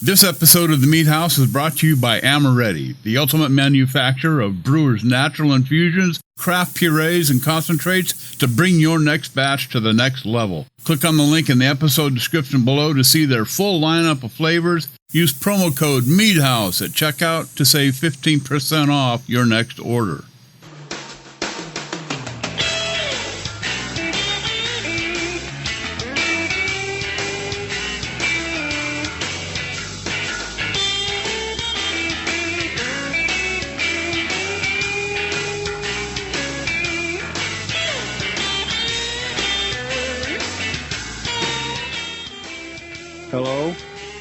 This episode of the Mead House is brought to you by Amaretti, the ultimate manufacturer of brewers' natural infusions, craft purees, and concentrates to bring your next batch to the next level. Click on the link in the episode description below to see their full lineup of flavors. Use promo code MEADHOUSE at checkout to save 15% off your next order.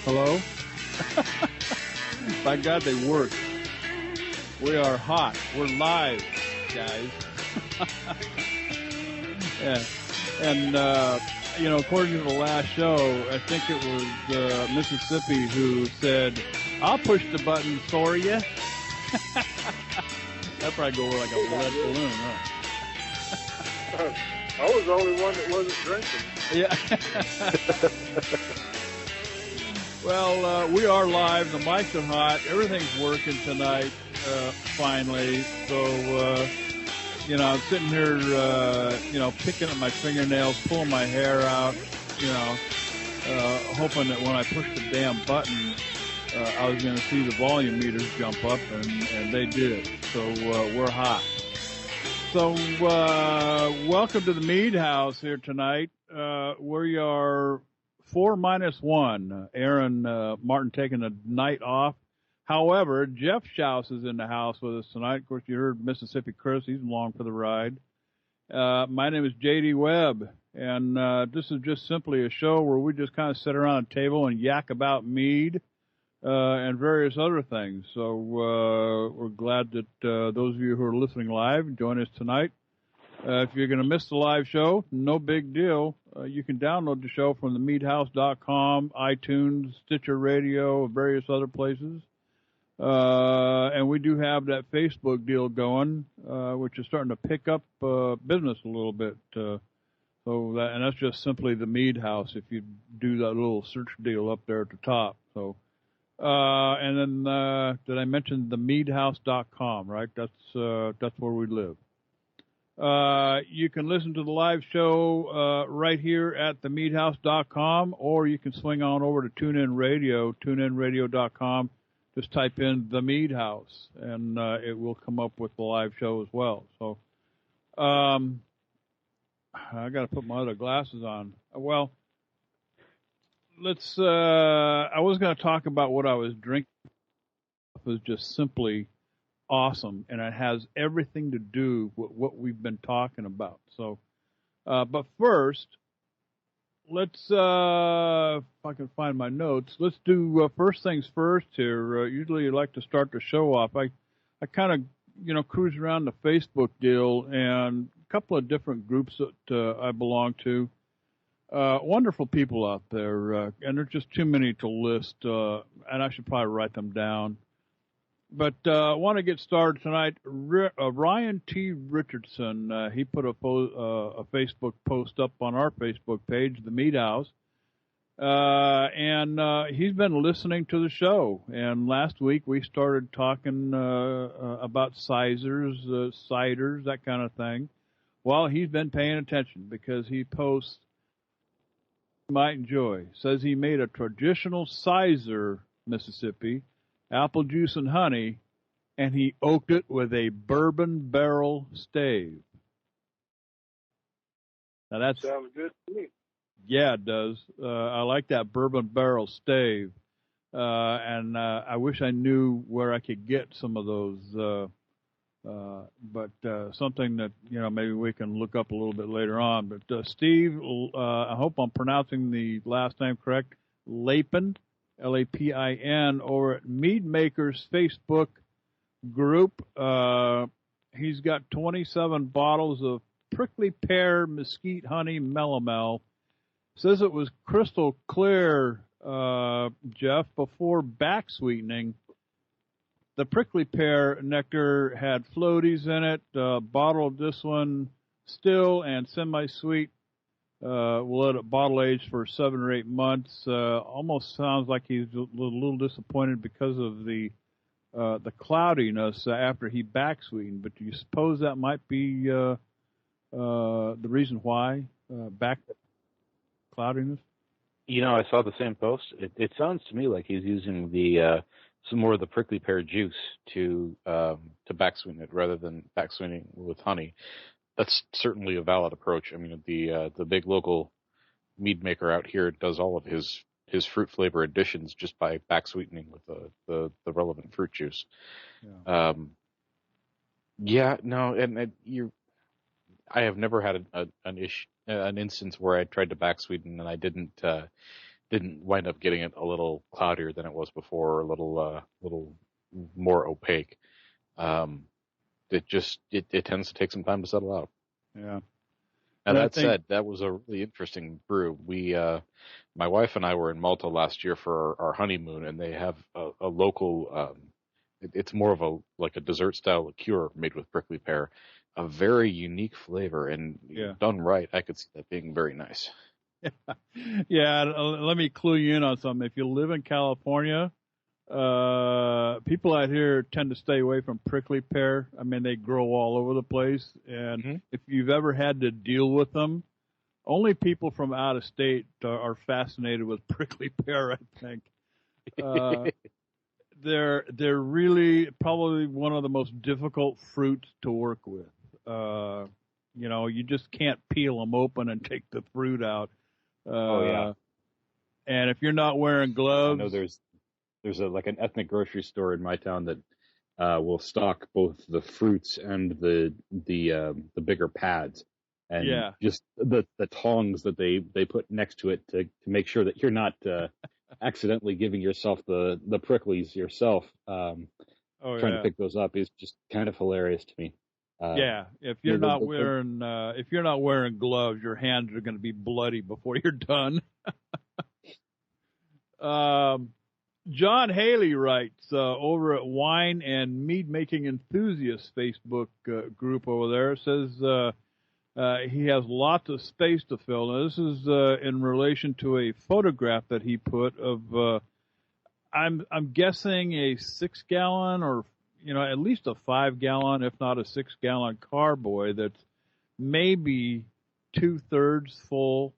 Hello? By God, they work. We are hot. We're live, guys. Yeah. And, according to the last show, I think it was Mississippi who said, "I'll push the button for you." That'd probably go like a lead balloon, huh? I was the only one that wasn't drinking. Yeah. Well, we are live. The mics are hot. Everything's working tonight, finally. So, I'm sitting here, picking at my fingernails, pulling my hair out, hoping that when I push the damn button, I was going to see the volume meters jump up, and they did. So, we're hot. So, welcome to the Mead House here tonight. We are 4-1. Aaron Martin taking a night off. However, Jeff Schaus is in the house with us tonight. Of course, you heard Mississippi Chris. He's along for the ride. My name is J.D. Webb, and this is just simply a show where we just kind of sit around a table and yak about mead and various other things. So we're glad that those of you who are listening live join us tonight. If you're going to miss the live show, no big deal. You can download the show from the meadhouse.com, iTunes, Stitcher Radio, various other places. And we do have that Facebook deal going, which is starting to pick up business a little bit. And that's just simply the Mead House if you do that little search deal up there at the top. So, and then did I mention the meadhouse.com, right? That's where we live. You can listen to the live show right here at themeadhouse.com, or you can swing on over to TuneIn Radio, tuneinradio.com. Just type in The Mead House, and it will come up with the live show as well. So I got to put my other glasses on. Well, let's. I was going to talk about what I was drinking. It was just simply awesome, and it has everything to do with what we've been talking about. So, but first, let's, if I can find my notes, let's do first things first here. Usually I like to start the show off. I kind of, cruise around the Facebook deal and a couple of different groups that I belong to. Wonderful people out there, and there's just too many to list, and I should probably write them down. But I want to get started tonight. Ryan T. Richardson, he put a Facebook post up on our Facebook page, The Mead House, and he's been listening to the show. And last week we started talking about sizers, ciders, that kind of thing. Well, he's been paying attention because he posts, you might enjoy, says he made a traditional sizer, Mississippi, apple juice and honey, and he oaked it with a bourbon barrel stave. Now that sounds good to me. Yeah, it does. I like that bourbon barrel stave, and I wish I knew where I could get some of those. But something that maybe we can look up a little bit later on. But Steve, I hope I'm pronouncing the last name correct. Lapin. Lapin, over at Meadmakers Facebook group. He's got 27 bottles of prickly pear mesquite honey melomel. Says it was crystal clear, Jeff, before back sweetening. The prickly pear nectar had floaties in it. Bottled this one still and semi-sweet. We'll let it bottle age for 7 or 8 months. Almost sounds like he's a little disappointed because of the cloudiness after he back sweetened. But do you suppose that might be the reason why back cloudiness? I saw the same post. It sounds to me like he's using some more of the prickly pear juice to back sweeten it rather than back sweetening with honey. That's certainly a valid approach. I mean, the big local mead maker out here does all of his fruit flavor additions just by back sweetening with the relevant fruit juice. Yeah. I have never had an instance where I tried to back sweeten and I didn't wind up getting it a little cloudier than it was before, or a little more opaque. It tends to take some time to settle out. Yeah. And that said, that was a really interesting brew. My wife and I were in Malta last year for our honeymoon, and they have a local, it's more of a dessert style liqueur made with prickly pear, a very unique flavor, and done right, I could see that being very nice. Yeah. Let me clue you in on something. If you live in California, people out here tend to stay away from prickly pear. I mean, they grow all over the place. And if you've ever had to deal with them, only people from out of state are fascinated with prickly pear, I think. They're really probably one of the most difficult fruits to work with. You just can't peel them open and take the fruit out. And if you're not wearing gloves, I know there's an ethnic grocery store in my town that will stock both the fruits and the bigger pads, and just the tongs that they put next to it to make sure that you're not accidentally giving yourself the pricklies yourself. Trying to pick those up is just kind of hilarious to me. If you're not wearing gloves, your hands are going to be bloody before you're done. John Haley writes over at Wine and Mead Making Enthusiasts Facebook group over there, says he has lots of space to fill. Now, this is in relation to a photograph that he put of I'm guessing a 6-gallon or at least a 5-gallon, if not a 6-gallon carboy that's maybe 2/3 full.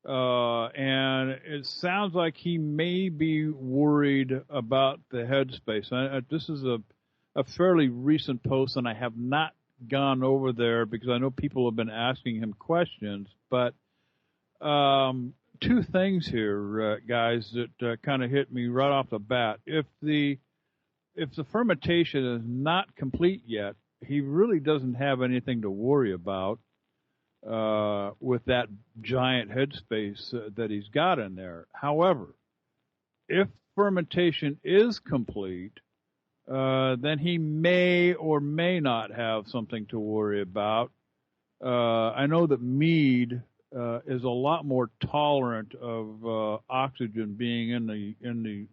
And it sounds like he may be worried about the headspace. This is a fairly recent post, and I have not gone over there because I know people have been asking him questions. But two things here, guys, that kind of hit me right off the bat. If the fermentation is not complete yet, he really doesn't have anything to worry about with that giant headspace that he's got in there. However, if fermentation is complete, then he may or may not have something to worry about. I know that mead is a lot more tolerant of oxygen being in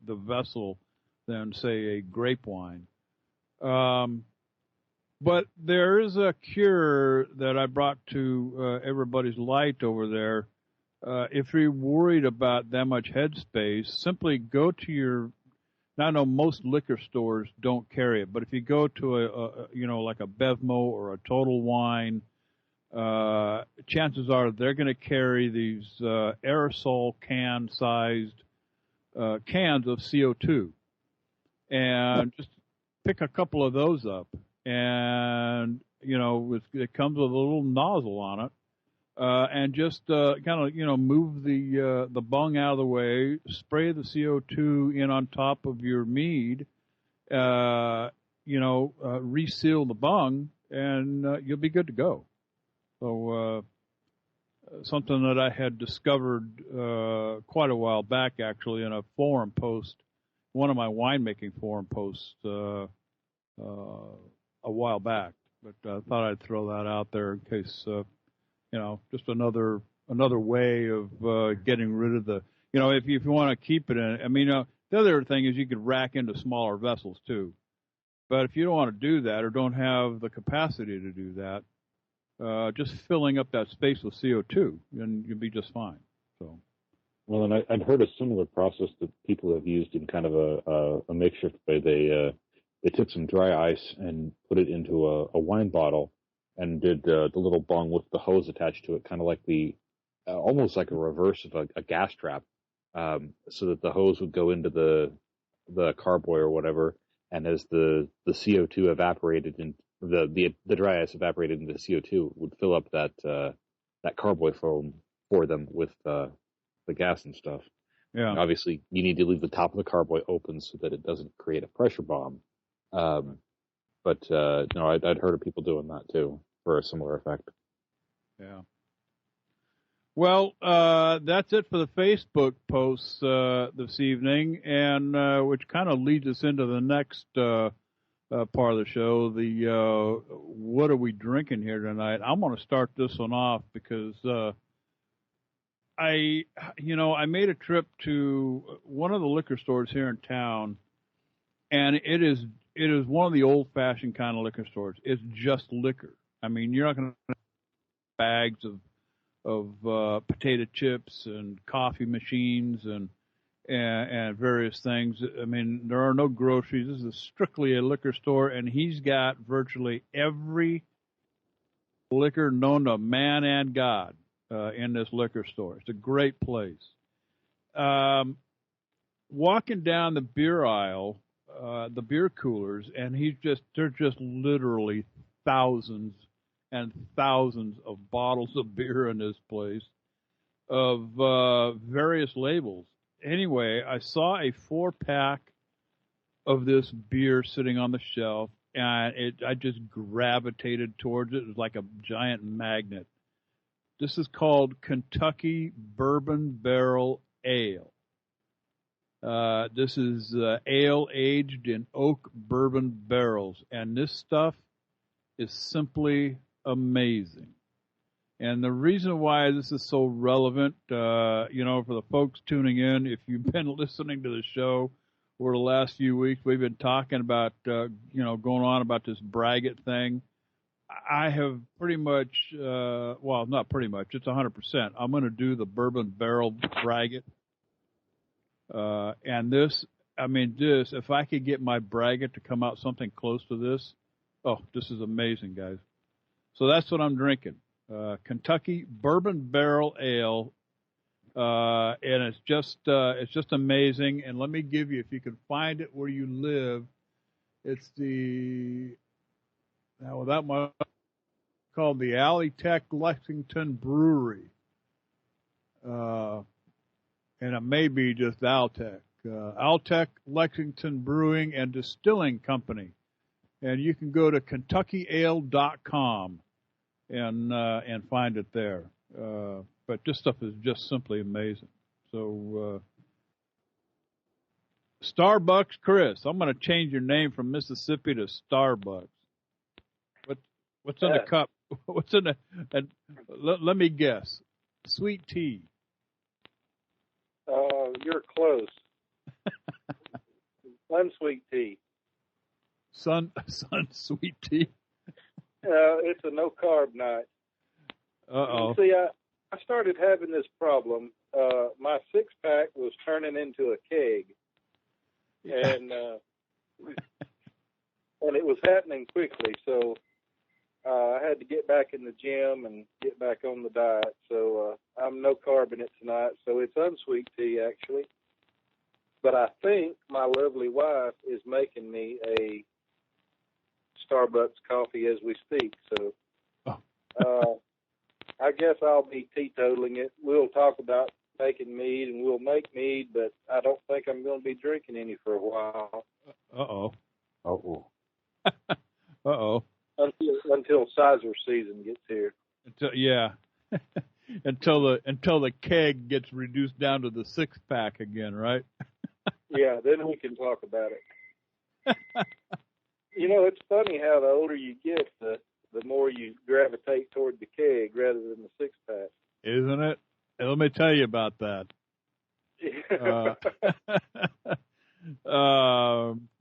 the vessel than, say, a grape wine. But there is a cure that I brought to everybody's light over there. If you're worried about that much headspace, simply go to now I know most liquor stores don't carry it, but if you go to like a Bevmo or a Total Wine, chances are they're going to carry these aerosol can-sized cans of CO2. And just pick a couple of those up. And, it comes with a little nozzle on it. And just move the bung out of the way, spray the CO2 in on top of your mead, reseal the bung, and you'll be good to go. So something that I had discovered quite a while back, actually, in a forum post, one of my winemaking forum posts a while back. But I thought I'd throw that out there in case, just another way of getting rid of the, if you want to keep it in. I mean, the other thing is you could rack into smaller vessels too. But if you don't want to do that or don't have the capacity to do that, just filling up that space with CO2, and you'll be just fine. So. Well, and I'd heard a similar process that people have used in kind of a makeshift way. They took some dry ice and put it into a wine bottle and did the little bong with the hose attached to it, kind of like almost like a reverse of a gas trap, so that the hose would go into the carboy or whatever, and as the CO2 evaporated and the dry ice evaporated into CO2, it would fill up that carboy foam for them with the gas and stuff. Yeah. And obviously, you need to leave the top of the carboy open so that it doesn't create a pressure bomb. But no, I'd heard of people doing that too for a similar effect. Yeah. Well, that's it for the Facebook posts this evening, and which kind of leads us into the next part of the show. The what are we drinking here tonight? I'm going to start this one off because I made a trip to one of the liquor stores here in town, and it is one of the old-fashioned kind of liquor stores. It's just liquor. I mean, you're not going to have bags of potato chips and coffee machines and various things. I mean, there are no groceries. This is strictly a liquor store, and he's got virtually every liquor known to man and God in this liquor store. It's a great place. Walking down the beer aisle, the beer coolers, and they're just literally thousands and thousands of bottles of beer in this place of various labels. Anyway, I saw a 4-pack of this beer sitting on the shelf, and I just gravitated towards it. It was like a giant magnet. This is called Kentucky Bourbon Barrel Ale. This is ale aged in oak bourbon barrels, and this stuff is simply amazing. And the reason why this is so relevant, for the folks tuning in, if you've been listening to the show over the last few weeks, we've been talking about, going on about this braggot thing. I have pretty much, not pretty much, it's 100%. I'm going to do the bourbon barrel braggot. And this, if I could get my braggot to come out something close to this, this is amazing, guys. So that's what I'm drinking. Kentucky Bourbon Barrel Ale. And it's just amazing. And let me give you, if you can find it where you live, it's called the Alley Tech Lexington Brewery. And it may be just Altec. Altec Lexington Brewing and Distilling Company. And you can go to KentuckyAle.com and find it there. But this stuff is just simply amazing. So, Starbucks Chris, I'm going to change your name from Mississippi to Starbucks. What's in the cup? What's in the? Let me guess. Sweet tea. You're close. Unsweet tea. Sun sweet tea. It's a no carb night. Uh-oh. See, I started having this problem. My 6-pack was turning into a keg, and it was happening quickly. So I had to get back in the gym and get back on the diet. So I'm no carb in it tonight. So it's unsweet tea actually. But I think my lovely wife is making me a Starbucks coffee as we speak. So I guess I'll be teetotaling it. We'll talk about making mead, and we'll make mead, but I don't think I'm going to be drinking any for a while. Uh-oh. Uh-oh. Uh-oh. Until sizer season gets here. Until the keg gets reduced down to the 6-pack again, right? Yeah, then we can talk about it. It's funny how the older you get, the more you gravitate toward the keg rather than the 6-pack. Isn't it? And let me tell you about that.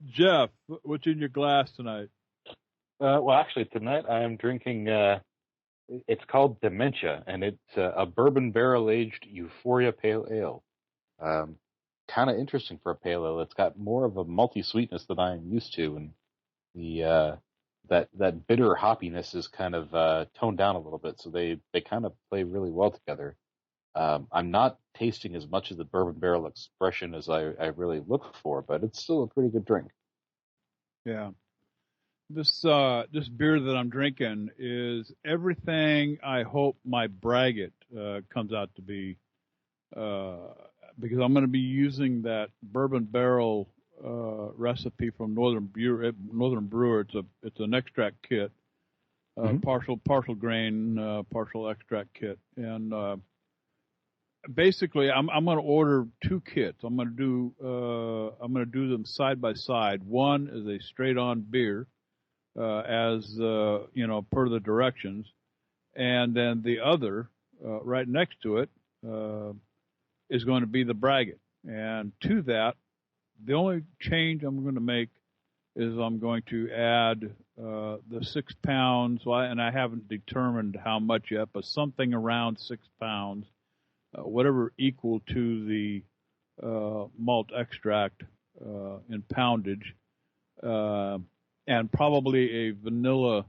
Jeff, what's in your glass tonight? Well, actually, tonight I am drinking It's called Dementia, and it's a bourbon barrel-aged Euphoria Pale Ale. Kind of interesting for a pale ale. It's got more of a malty sweetness than I'm used to, and the that bitter hoppiness is kind of toned down a little bit. So they kind of play really well together. I'm not tasting as much of the bourbon barrel expression as I really look for, but it's still a pretty good drink. Yeah. This beer that I'm drinking is everything I hope my braggot comes out to be, because I'm going to be using that bourbon barrel recipe from Northern Brewer. It's an extract kit, partial grain, partial extract kit, and basically I'm going to order two kits. I'm going to do them side by side. One is a straight on beer. As per the directions, and then the other right next to it is going to be the braggot. And to that, the only change I'm going to make is I'm going to add the 6 pounds, and I haven't determined how much yet, but something around 6 pounds, whatever equal to the malt extract in poundage. And probably a vanilla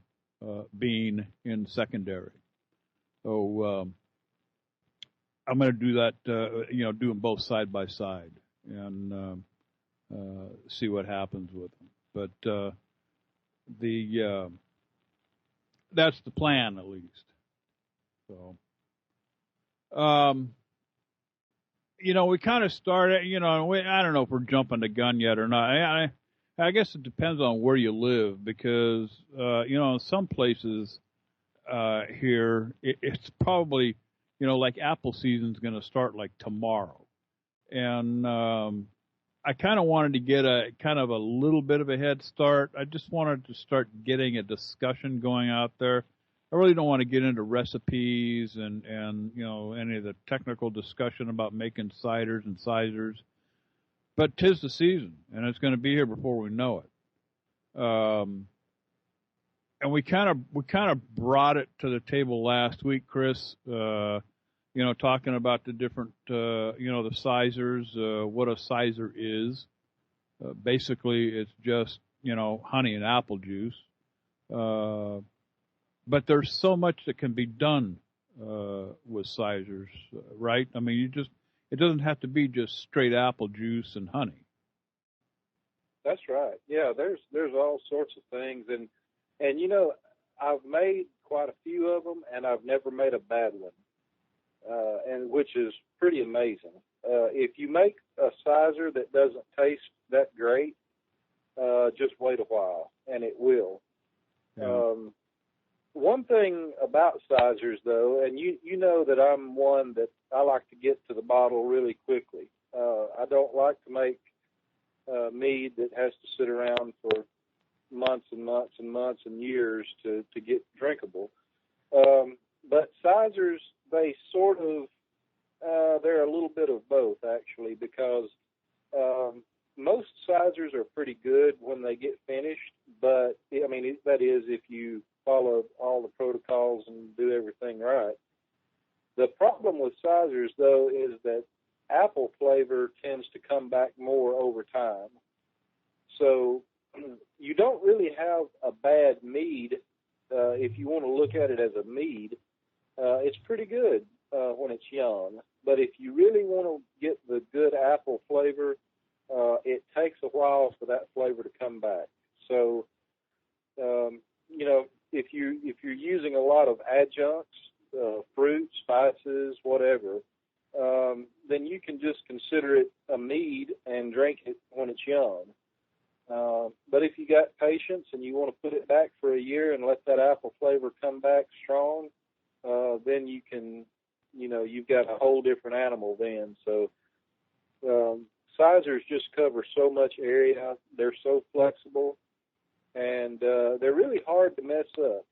bean in secondary. So I'm going to do that, do them both side by side and see what happens with them. But that's the plan, at least. So, we kind of started, I don't know if we're jumping the gun yet or not. I guess it depends on where you live because, in some places here, it's probably, like apple season's going to start like tomorrow. And I kind of wanted to get a kind of a little bit of a head start. I just wanted to start getting a discussion going out there. I really don't want to get into recipes and any of the technical discussion about making ciders and sizers. But 'tis the season, and it's going to be here before we know it. And we kind of brought it to the table last week, Chris. Talking about the different, the sizers, what a sizer is. Basically, it's just honey and apple juice. But there's so much that can be done with sizers, right? I mean, it doesn't have to be just straight apple juice and honey. That's right. Yeah, there's all sorts of things, and I've made quite a few of them, and I've never made a bad one, and which is pretty amazing. If you make a sizer that doesn't taste that great, just wait a while, and it will. Yeah. One thing about sizers, though, and you know that I'm one that I like to get to the bottle really quickly. I don't like to make mead that has to sit around for months and months and months and years to get drinkable. But sizers, they sort of, they're a little bit of both, actually, because most sizers are pretty good when they get finished, but, I mean, that is if you follow all the protocols and do everything right. The problem with sizers, though, is that apple flavor tends to come back more over time. So you don't really have a bad mead if you want to look at it as a mead. It's pretty good when it's young. But if you really want to get the good apple flavor, it takes a while for that flavor to come back. So, if you're using a lot of adjuncts, fruit, spices, whatever, then you can just consider it a mead and drink it when it's young. But if you got patience and you want to put it back for a year and let that apple flavor come back strong, then you can, you've got a whole different animal then. So sizers just cover so much area. They're so flexible, and they're really hard to mess up.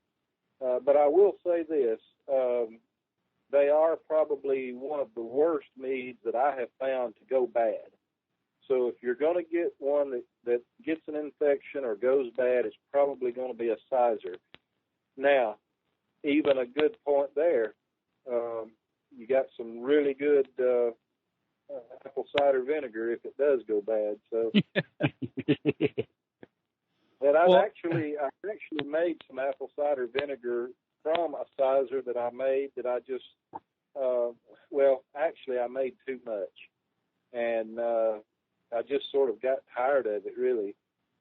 But I will say this, they are probably one of the worst meads that I have found to go bad. So if you're going to get one that gets an infection or goes bad, it's probably going to be a sizer. Now, even a good point there. You got some really good apple cider vinegar if it does go bad. So, and I've actually made some apple cider vinegar from a sizer that I made that I just I made too much, and I just sort of got tired of it really,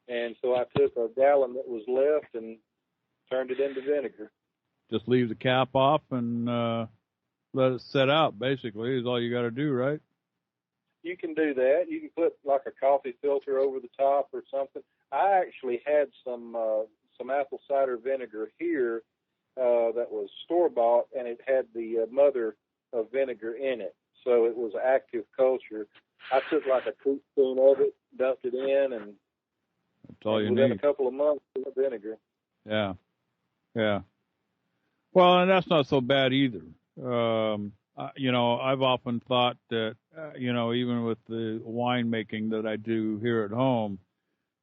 and so I took a gallon that was left and turned it into vinegar. Just leave the cap off and let it set out, basically, is all you got to do, right? You can do that. You can put like a coffee filter over the top or something. I actually had some apple cider vinegar here that was store-bought, and it had the mother of vinegar in it, so it was active culture. I took like a teaspoon of it, dumped it in, and that's all you within need. a couple of months, it was vinegar. Yeah. Well, and that's not so bad either. I've often thought that, even with the wine making that I do here at home,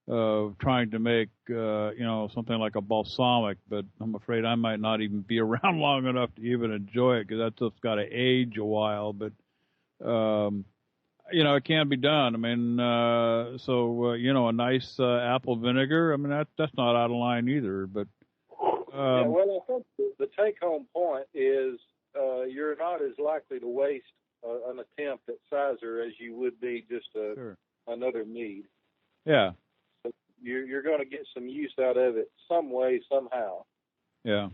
trying to make, something like a balsamic, but I'm afraid I might not even be around long enough to even enjoy it because that stuff's got to age a while. But, it can be done. I mean, a nice apple vinegar, I mean, that's not out of line either. But I think the take-home point is you're not as likely to waste an attempt at sizer as you would be just another mead. Yeah. So you're going to get some use out of it some way, somehow. Yeah.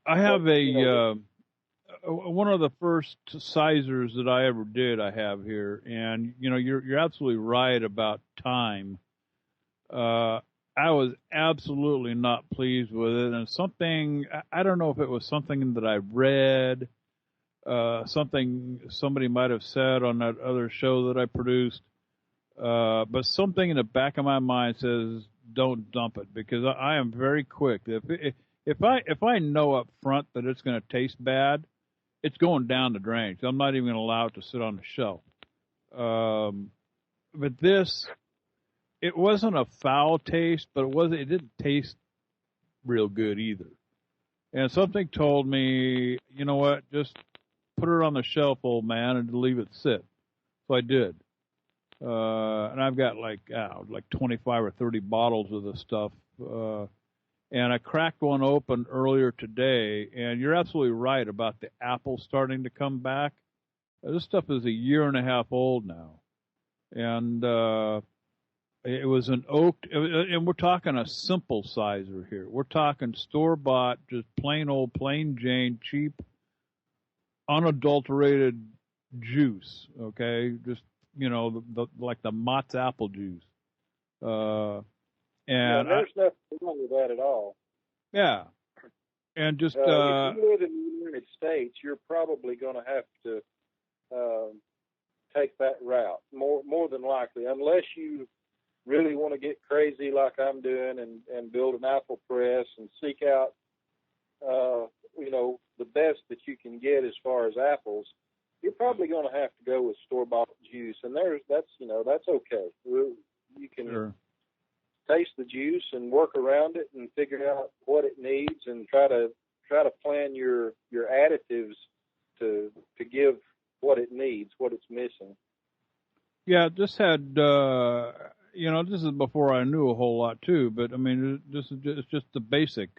I have one of the first sizers that I ever did I have here, and, you're absolutely right about time. I was absolutely not pleased with it, and something, I don't know if it was something that I read, something somebody might have said on that other show that I produced, but something in the back of my mind says don't dump it, because I am very quick. If I know up front that it's going to taste bad, it's going down the drain. So I'm not even going to allow it to sit on the shelf. But this, it wasn't a foul taste, but it didn't taste real good either. And something told me, you know what, just put it on the shelf, old man, and leave it sit. So I did. And I've got like 25 or 30 bottles of this stuff. And I cracked one open earlier today, and you're absolutely right about the apple starting to come back. This stuff is 1.5 years old now. And it was an oak, and we're talking a simple sizer here. We're talking store-bought, just plain Jane, cheap, unadulterated juice, okay? Just, like the Mott's apple juice. And there's nothing wrong with that at all. Yeah. And just... if you live in the United States, you're probably going to have to take that route, more than likely, unless you really want to get crazy like I'm doing and build an apple press and seek out, the best that you can get as far as apples. You're probably going to have to go with store-bought juice, and that's okay. You can taste the juice and work around it and figure out what it needs and try to plan your additives to give what it needs, what it's missing. Yeah, this had this is before I knew a whole lot too, but I mean it's just the basic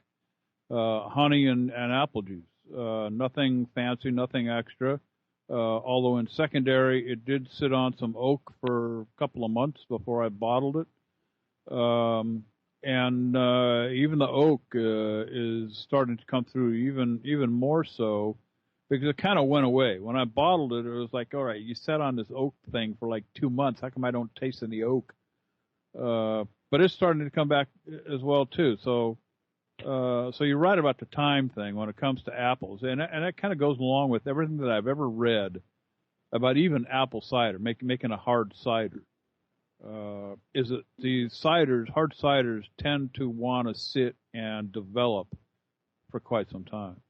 honey and apple juice. Nothing fancy, nothing extra. Although in secondary, it did sit on some oak for a couple of months before I bottled it. And even the oak is starting to come through even more so, because it kind of went away. When I bottled it, it was like, all right, you sat on this oak thing for like 2 months. How come I don't taste any oak? But it's starting to come back as well too. So you're right about the time thing when it comes to apples, and that kind of goes along with everything that I've ever read about even apple cider, making a hard cider. Is that the hard ciders tend to want to sit and develop for quite some time.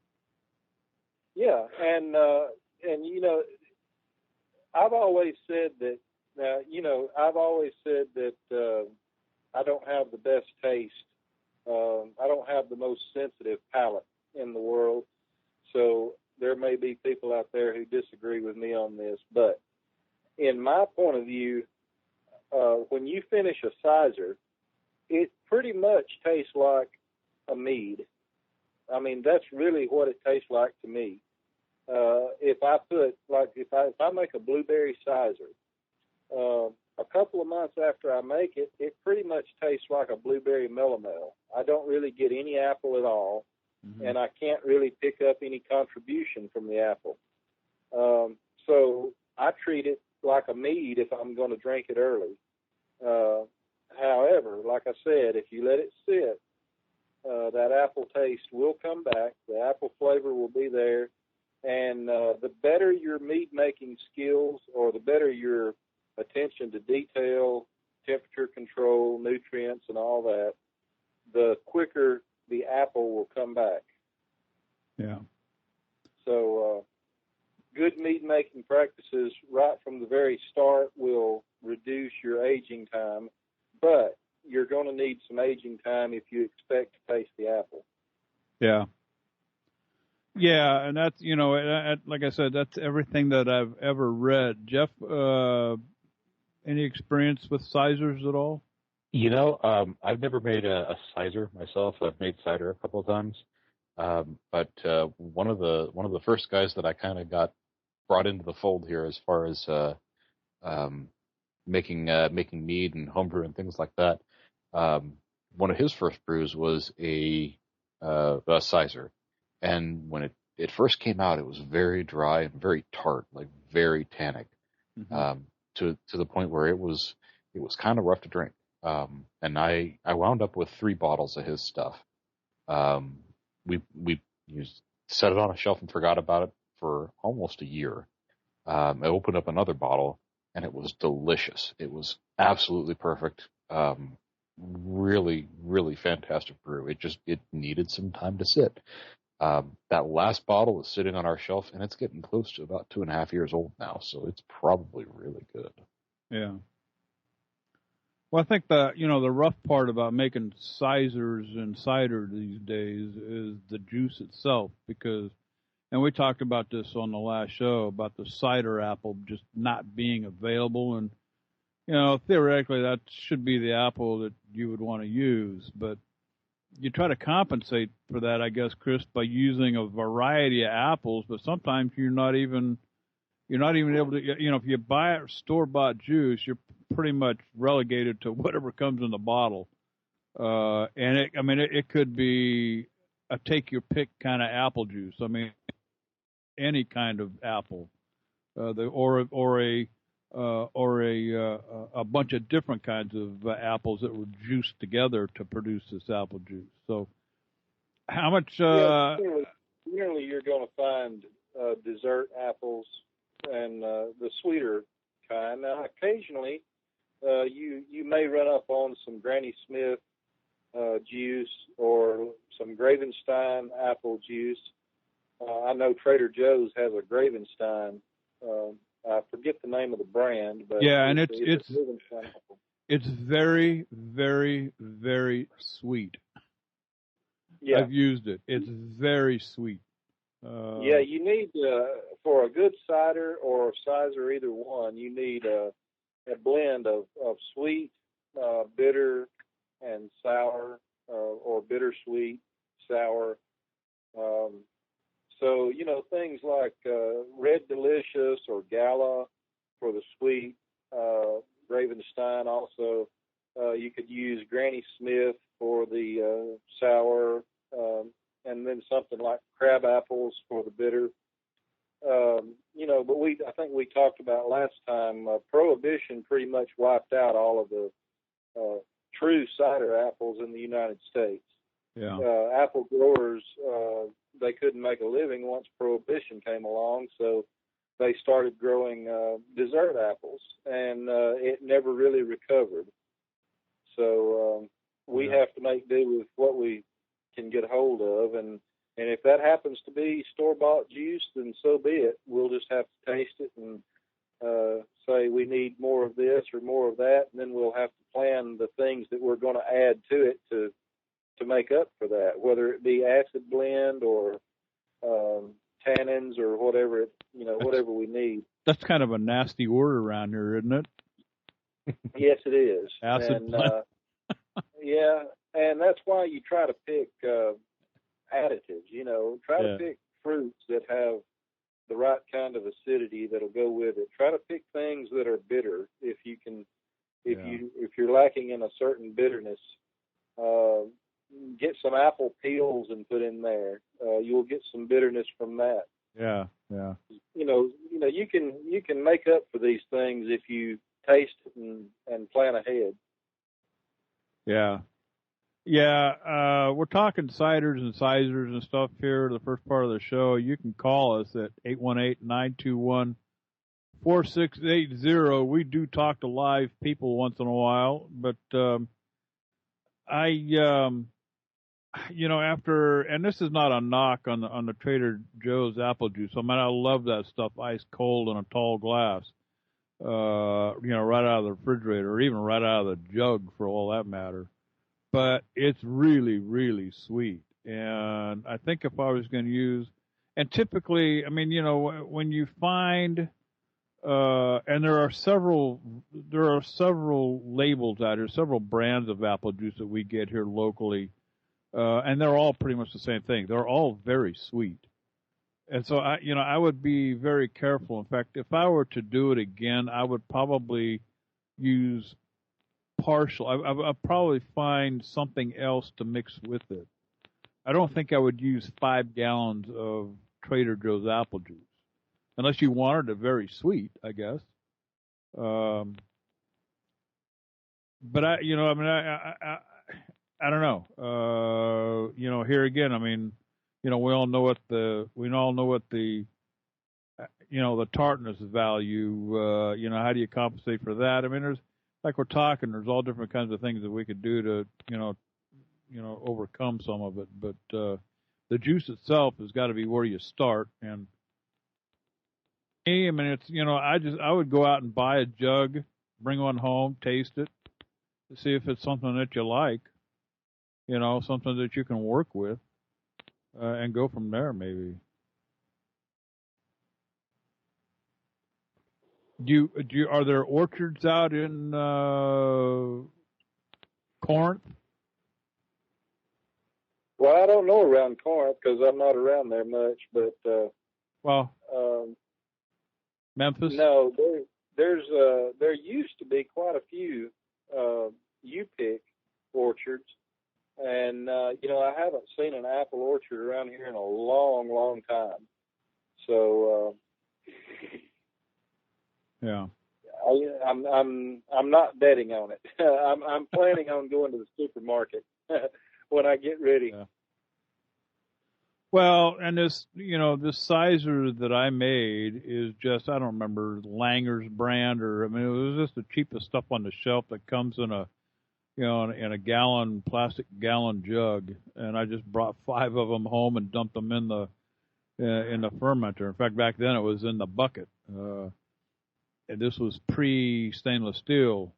Yeah, and I've always said that. I've always said that I don't have the best taste I don't have the most sensitive palate in the world, so there may be people out there who disagree with me on this, but in my point of view, when you finish a sizer, it pretty much tastes like a mead. I mean, that's really what it tastes like to me. If I make a blueberry sizer, a couple of months after I make it, it pretty much tastes like a blueberry melomel. I don't really get any apple at all, and I can't really pick up any contribution from the apple. So I treat it like a mead if I'm going to drink it early. However, like I said, if you let it sit, that apple taste will come back. The apple flavor will be there. And the better your mead making skills, or the better your attention to detail, temperature control, nutrients, and all that, the quicker the apple will come back. Yeah. So good mead making practices right from the very start will reduce your aging time, but you're going to need some aging time if you expect to taste the apple. Yeah. Yeah, and that's, like I said, that's everything that I've ever read. Jeff, any experience with sizers at all? I've never made a sizer myself. I've made cider a couple of times. But one of the first guys that I kind of got brought into the fold here as far as making mead and homebrew and things like that. One of his first brews was a sizer, and when it first came out, it was very dry and very tart, like very tannic, to the point where it was kind of rough to drink. And I wound up with 3 bottles of his stuff. We set it on a shelf and forgot about it for almost a year. I opened up another bottle, and it was delicious. It was absolutely perfect. Really, really fantastic brew. It needed some time to sit. That last bottle is sitting on our shelf, and it's getting close to about 2.5 years old now, so it's probably really good. Yeah. Well, I think the rough part about making sizers and cider these days is the juice itself, because, and we talked about this on the last show about the cider apple just not being available, and theoretically that should be the apple that you would want to use, but you try to compensate for that, I guess, Chris, by using a variety of apples, but sometimes you're not even able to, if you buy store-bought juice, you're pretty much relegated to whatever comes in the bottle. And it could be a take-your-pick kind of apple juice. I mean, any kind of apple, or a bunch of different kinds of apples that were juiced together to produce this apple juice. So, how much? Generally, you're going to find dessert apples and the sweeter kind. Now, occasionally, you may run up on some Granny Smith juice or some Gravenstein apple juice. I know Trader Joe's has a Gravenstein. I forget the name of the brand, but yeah, and it's very, very, very sweet. Yeah. I've used it. It's very sweet. Yeah, you need for a good cider or sizer, either one, you need a blend of sweet, bitter, and sour, or bittersweet, sour. So, things like Red Delicious or Gala for the sweet, Gravenstein also. You could use Granny Smith for the sour, and then something like crab apples for the bitter. But I think we talked about last time, Prohibition pretty much wiped out all of the true cider apples in the United States. Yeah. Apple growers, they couldn't make a living once Prohibition came along, so they started growing dessert apples, and it never really recovered. So we have to make do with what we can get hold of, and if that happens to be store-bought juice, then so be it. We'll just have to taste it and say we need more of this or more of that, and then we'll have to plan the things that we're going to add to it to to make up for that, whether it be acid blend or tannins or whatever whatever we need. That's kind of a nasty word around here, isn't it? Yes, it is. Acid blend. Yeah, and that's why you try to pick additives. Try to pick fruits that have the right kind of acidity that'll go with it. Try to pick things that are bitter if you can. If you're lacking in a certain bitterness, get some apple peels and put in there. You'll get some bitterness from that. Yeah. You can make up for these things if you taste it and plan ahead. Yeah. We're talking ciders and sizers and stuff here. The first part of the show. You can call us at 818-921-4680. We do talk to live people once in a while, but after, and this is not a knock on the Trader Joe's apple juice. I mean, I love that stuff ice cold in a tall glass, right out of the refrigerator or even right out of the jug for all that matter. But it's really, really sweet. And I think if I was going to use, and typically, I mean, when you find, and there are several labels out here, several brands of apple juice that we get here locally. And they're all pretty much the same thing. They're all very sweet. And so I would be very careful. In fact, if I were to do it again, I would probably use partial. I'd probably find something else to mix with it. I don't think I would use 5 gallons of Trader Joe's apple juice, unless you wanted it very sweet, I guess. But I don't know. Here again, I mean, we all know what the tartness value, how do you compensate for that? I mean, there's all different kinds of things that we could do to, overcome some of it. But, the juice itself has got to be where you start. And I mean, it's, I would go out and buy a jug, bring one home, taste it, to see if it's something that you like. Something that you can work with, and go from there, maybe. Are there orchards out in Corinth? Well, I don't know around Corinth because I'm not around there much, but Memphis? No, there used to be quite a few U-pick orchards. And, I haven't seen an apple orchard around here in a long, long time. So, yeah, I'm not betting on it. I'm planning on going to the supermarket when I get ready. Yeah. Well, and this sizer that I made is just, I don't remember Langer's brand it was just the cheapest stuff on the shelf that comes in a plastic gallon jug, and I just brought 5 of them home and dumped them in the fermenter. In fact, back then it was in the bucket, and this was pre-stainless steel,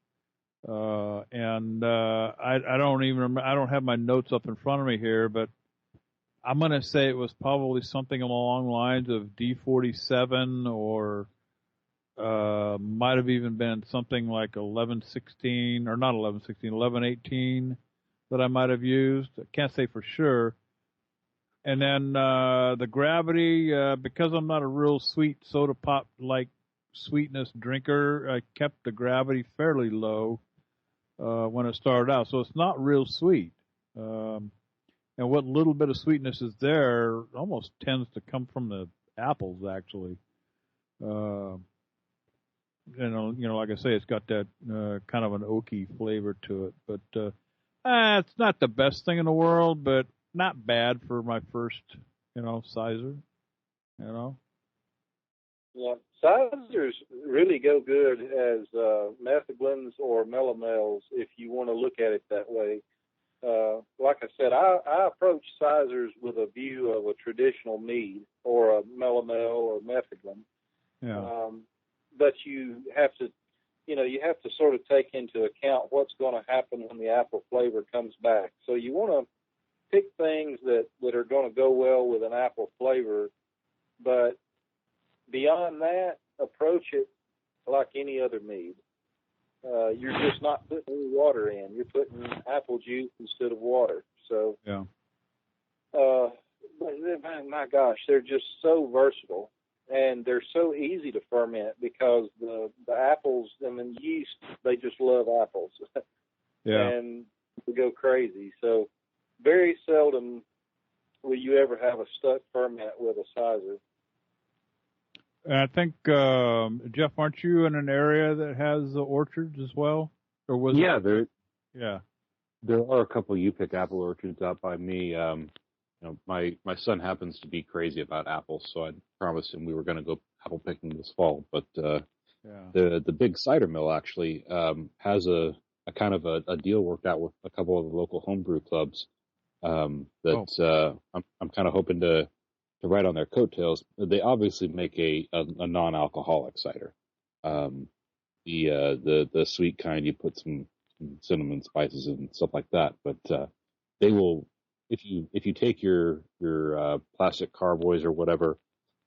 and I don't even remember. I don't have my notes up in front of me here, but I'm going to say it was probably something along the lines of D47 or might have even been something like 1116 or not 1116, 1118 that I might have used. I can't say for sure. And then the gravity, because I'm not a real sweet soda pop like sweetness drinker, I kept the gravity fairly low when it started out. So it's not real sweet. And what little bit of sweetness is there almost tends to come from the apples, actually. Like I say, it's got that kind of an oaky flavor to it. But it's not the best thing in the world, but not bad for my first, sizer. Yeah, sizers really go good as methaglins or melomels if you want to look at it that way. Like I said, I approach sizers with a view of a traditional mead or a melomel or methaglin. Yeah. But you have to sort of take into account what's going to happen when the apple flavor comes back. So you want pick things that are going to go well with an apple flavor. But beyond that, approach it like any other mead. You're just not putting any water in. You're putting apple juice instead of water. So, yeah. My gosh, they're just so versatile, and they're so easy to ferment because the apples and the yeast, they just love apples. Yeah. And they go crazy. So very seldom will you ever have a stuck ferment with a sizer. And I think, Jeff, aren't you in an area that has orchards as well? Or was Yeah, there are a couple U-pick apple orchards out by me. My son happens to be crazy about apples, so I promised him we were going to go apple picking this fall. But the big cider mill actually has a kind of a deal worked out with a couple of the local homebrew clubs I'm kind of hoping to ride on their coattails. They obviously make a non-alcoholic cider. The sweet kind, you put some cinnamon spices and stuff like that. But they will, if you take your plastic carboys or whatever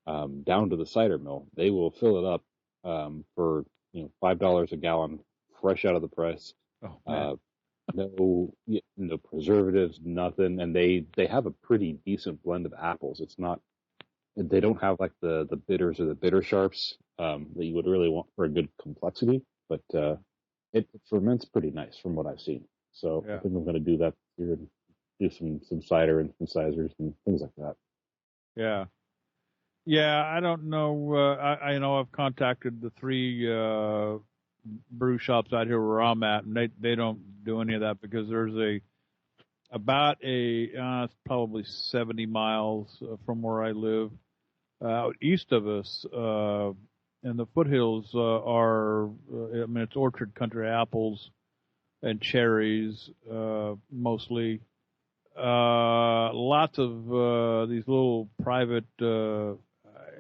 down to the cider mill, they will fill it up for $5 a gallon, fresh out of the press. No preservatives, nothing, and they have a pretty decent blend of apples. They don't have like the bitters or the bitter sharps that you would really want for a good complexity, but it ferments pretty nice from what I've seen. So I think I'm going to do that here and do some cider and some cisers and things like that. Yeah, I don't know. I know I've contacted the 3 brew shops out here where I'm at, and they don't do any of that because there's about it's probably 70 miles from where I live, out east of us, and the foothills it's orchard country, apples and cherries, mostly. Lots of these little private,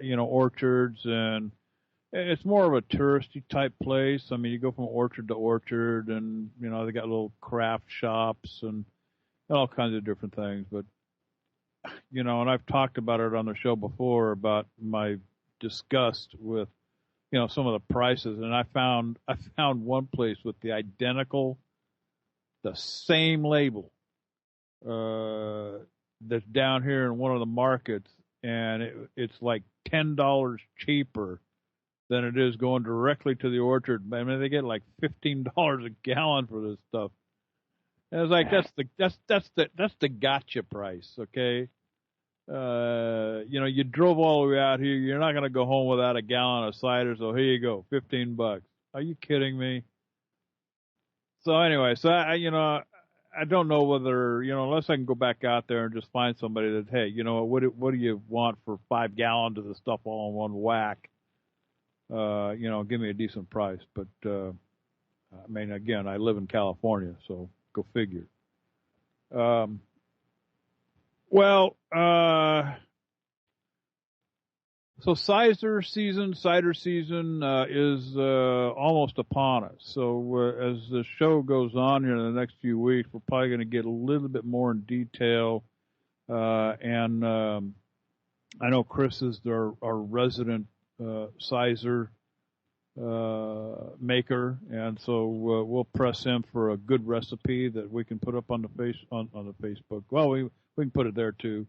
orchards, and it's more of a touristy type place. I mean, you go from orchard to orchard, and they got little craft shops and all kinds of different things. But and I've talked about it on the show before about my disgust with some of the prices, and I found one place with the same label that's down here in one of the markets, and it's like $10 cheaper than it is going directly to the orchard. I mean, they get like $15 a gallon for this stuff. And it's like that's the gotcha price, okay? You drove all the way out here. You're not gonna go home without a gallon of cider, so here you go, $15. Are you kidding me? So anyway, I don't know whether, unless I can go back out there and just find somebody that, hey, what do you want for 5 gallons of the stuff all in one whack? Give me a decent price. But, I mean, again, I live in California, so go figure. So cider season is almost upon us. So as the show goes on here in the next few weeks, we're probably going to get a little bit more in detail. And I know Chris is our resident sizer maker, and so we'll press him for a good recipe that we can put up on the Facebook. Well, we can put it there too,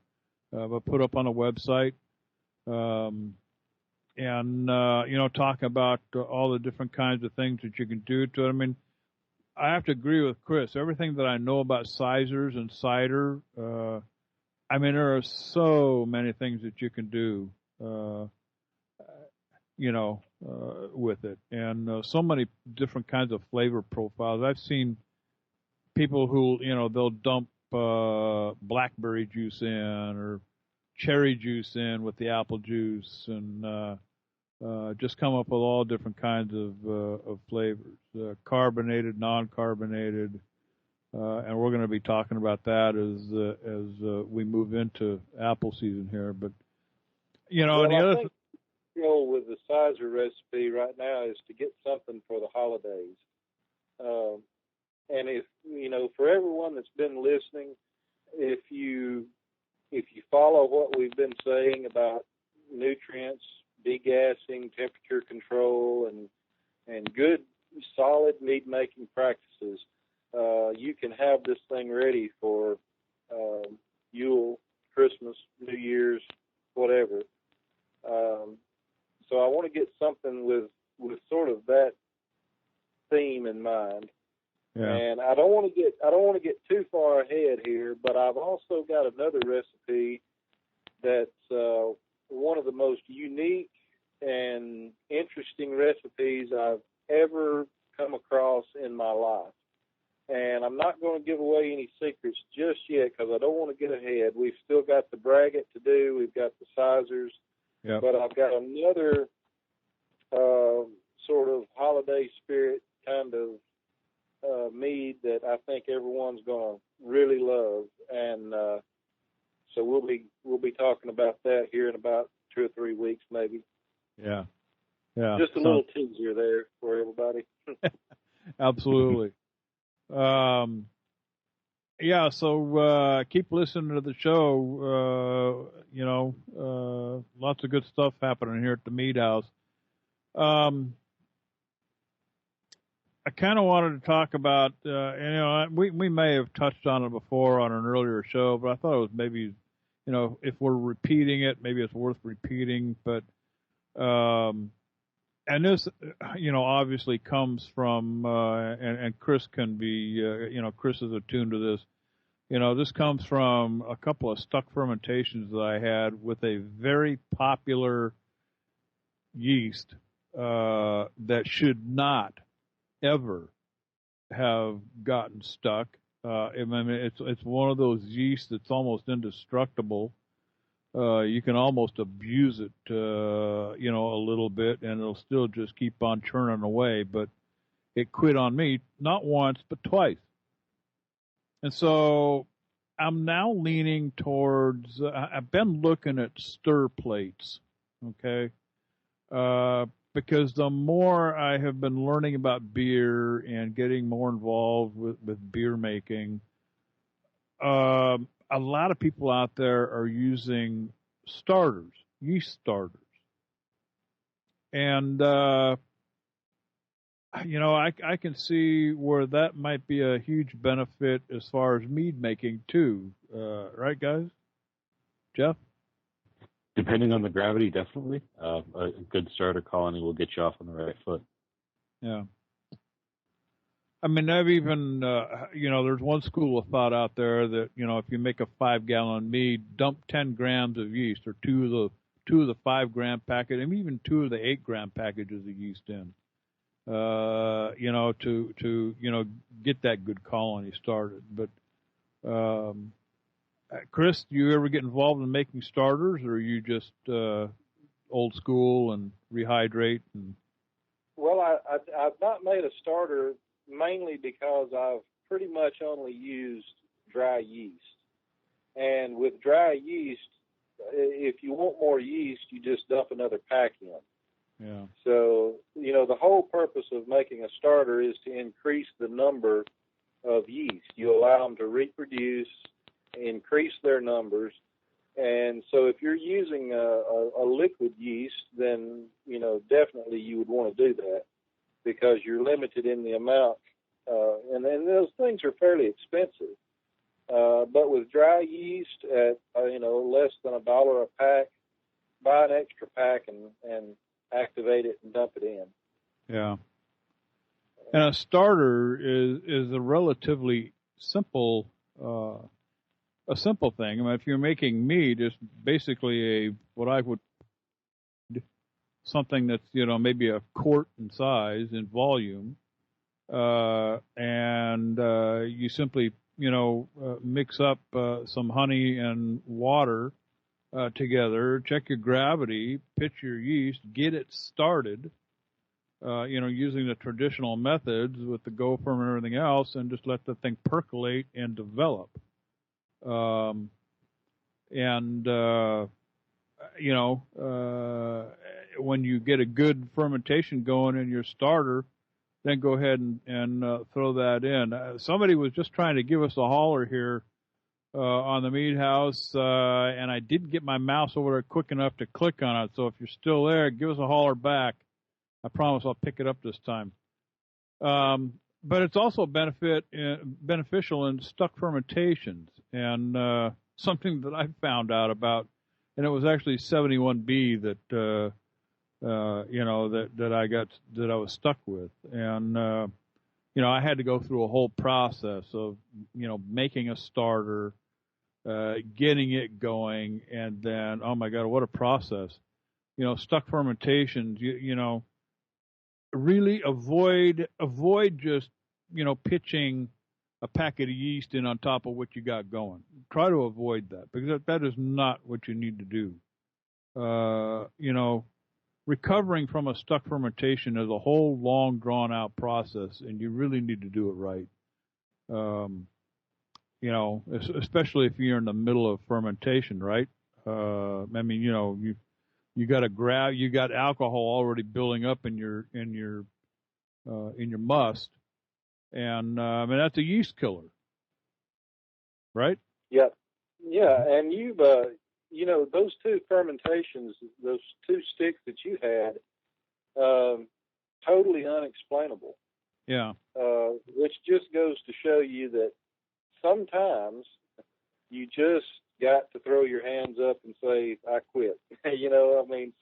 but put up on a website. Talk about all the different kinds of things that you can do to it. I mean, I have to agree with Chris. Everything that I know about sizers and cider, there are so many things that you can do, with it, and so many different kinds of flavor profiles. I've seen people who, they'll dump blackberry juice in or cherry juice in with the apple juice, and just come up with all different kinds of flavors, carbonated, non-carbonated, and we're going to be talking about that as we move into apple season here. But and the other goal with the sizer recipe right now is to get something for the holidays, and if for everyone that's been listening if you follow what we've been saying about nutrients, degassing, temperature control, and good, solid mead making practices, you can have this thing ready for Yule, Christmas, New Year's, whatever. So I want to get something with sort of that theme in mind. Yeah. And I don't want to get too far ahead here, but I've also got another recipe that's one of the most unique and interesting recipes I've ever come across in my life. And I'm not going to give away any secrets just yet because I don't want to get ahead. We've still got the braggot to do. We've got the sizers. Yep. But I've got another sort of holiday spirit kind of mead that I think everyone's going to really love. And so we'll be talking about that here in about 2 or 3 weeks maybe. Yeah. Yeah. Just a little teaser there for everybody. Absolutely. Yeah, so keep listening to the show. Lots of good stuff happening here at the Mead House. I kind of wanted to talk about, we may have touched on it before on an earlier show, but I thought it was maybe, if we're repeating it, maybe it's worth repeating. But and this, obviously comes from, and Chris can be, Chris is attuned to this. This comes from a couple of stuck fermentations that I had with a very popular yeast that should not ever have gotten stuck. I mean, it's one of those yeasts that's almost indestructible. You can almost abuse it, a little bit, and it'll still just keep on churning away. But it quit on me not once but twice. And so I'm now leaning towards, I've been looking at stir plates, okay? Because the more I have been learning about beer and getting more involved with beer making, a lot of people out there are using starters, yeast starters. And, I can see where that might be a huge benefit as far as mead making too. Right, guys? Jeff? Depending on the gravity, definitely. A good starter colony will get you off on the right foot. Yeah. I mean, I've even, there's one school of thought out there that, if you make a 5-gallon mead, dump 10 grams of yeast or two of the 5-gram packet, and even 2 of the 8-gram packages of yeast in. To get that good colony started. But, Chris, do you ever get involved in making starters, or are you just old school and rehydrate? Well, I've not made a starter mainly because I've pretty much only used dry yeast. And with dry yeast, if you want more yeast, you just dump another pack in. Yeah. So, the whole purpose of making a starter is to increase the number of yeast. You allow them to reproduce, increase their numbers. And so if you're using a liquid yeast, then, definitely you would want to do that because you're limited in the amount. And those things are fairly expensive. But with dry yeast at, less than $1 a pack, buy an extra pack and activate it and dump it in. Yeah. And a starter is a relatively simple thing. I mean, if you're making mead, it's basically what I would something that's maybe a quart in size in volume, and you simply mix up some honey and water together, check your gravity, pitch your yeast, get it started, using the traditional methods with the gopher and everything else, and just let the thing percolate and develop. When you get a good fermentation going in your starter, then go ahead and throw that in. Somebody was just trying to give us a holler here on the Mead House, and I didn't get my mouse over there quick enough to click on it. So if you're still there, give us a holler back. I promise I'll pick it up this time. But it's also beneficial in stuck fermentations, and something that I found out about, and it was actually 71B that that I was stuck with, and I had to go through a whole process of making a starter, getting it going, and then oh my God, what a process! Stuck fermentations, really avoid just pitching a packet of yeast in on top of what you got going. Try to avoid that, because that is not what you need to do. Recovering from a stuck fermentation is a whole long drawn out process, and you really need to do it right. Especially if you're in the middle of fermentation, right? You got alcohol already building up in your must, and that's a yeast killer, right? Yeah, and you've those two fermentations, those two sticks that you had, totally unexplainable. Yeah. Which just goes to show you that sometimes you just got to throw your hands up and say, I quit.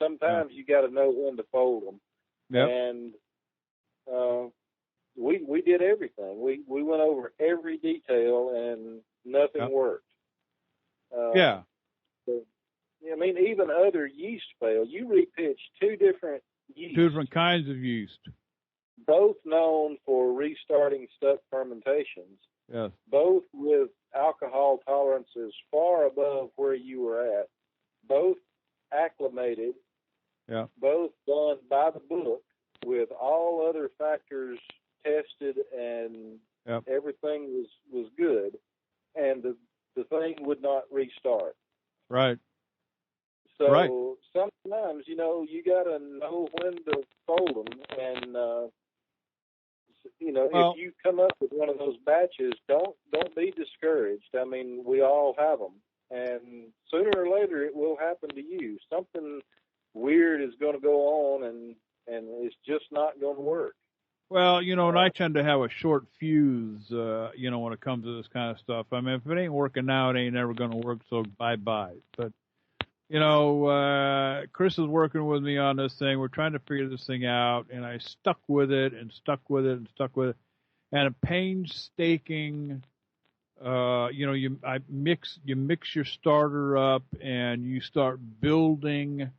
Sometimes you got to know when to fold them. Yep. And we did everything. We went over every detail, and nothing worked. Yeah. Even other yeast fail. You repitched two different yeasts. Two different kinds of yeast. Both known for restarting stuck fermentations. Yes. Both with alcohol tolerances far above where you were at. Both acclimated. Yeah. Both done by the book with all other factors tested, and everything was good. And the thing would not restart. Right. So sometimes, you got to know when to fold them. And, if you come up with one of those batches, don't be discouraged. We all have them. And sooner or later, it will happen to you. Something weird is going to go on, and it's just not going to work. Well, and I tend to have a short fuse, when it comes to this kind of stuff. If it ain't working now, it ain't never going to work, so bye-bye. But, Chris is working with me on this thing. We're trying to figure this thing out, and I stuck with it. And a painstaking, you mix your starter up, and you start building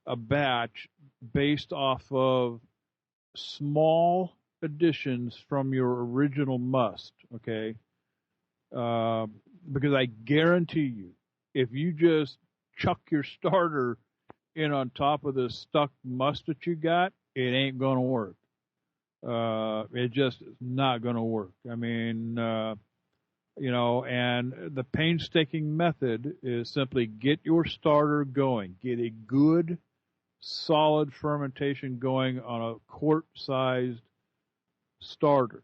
a batch based off of small additions from your original must, okay? Because I guarantee you, if you just chuck your starter in on top of the stuck must that you got, it ain't going to work. It just is not going to work. And the painstaking method is simply get your starter going. Get a good, solid fermentation going on a quart-sized starter.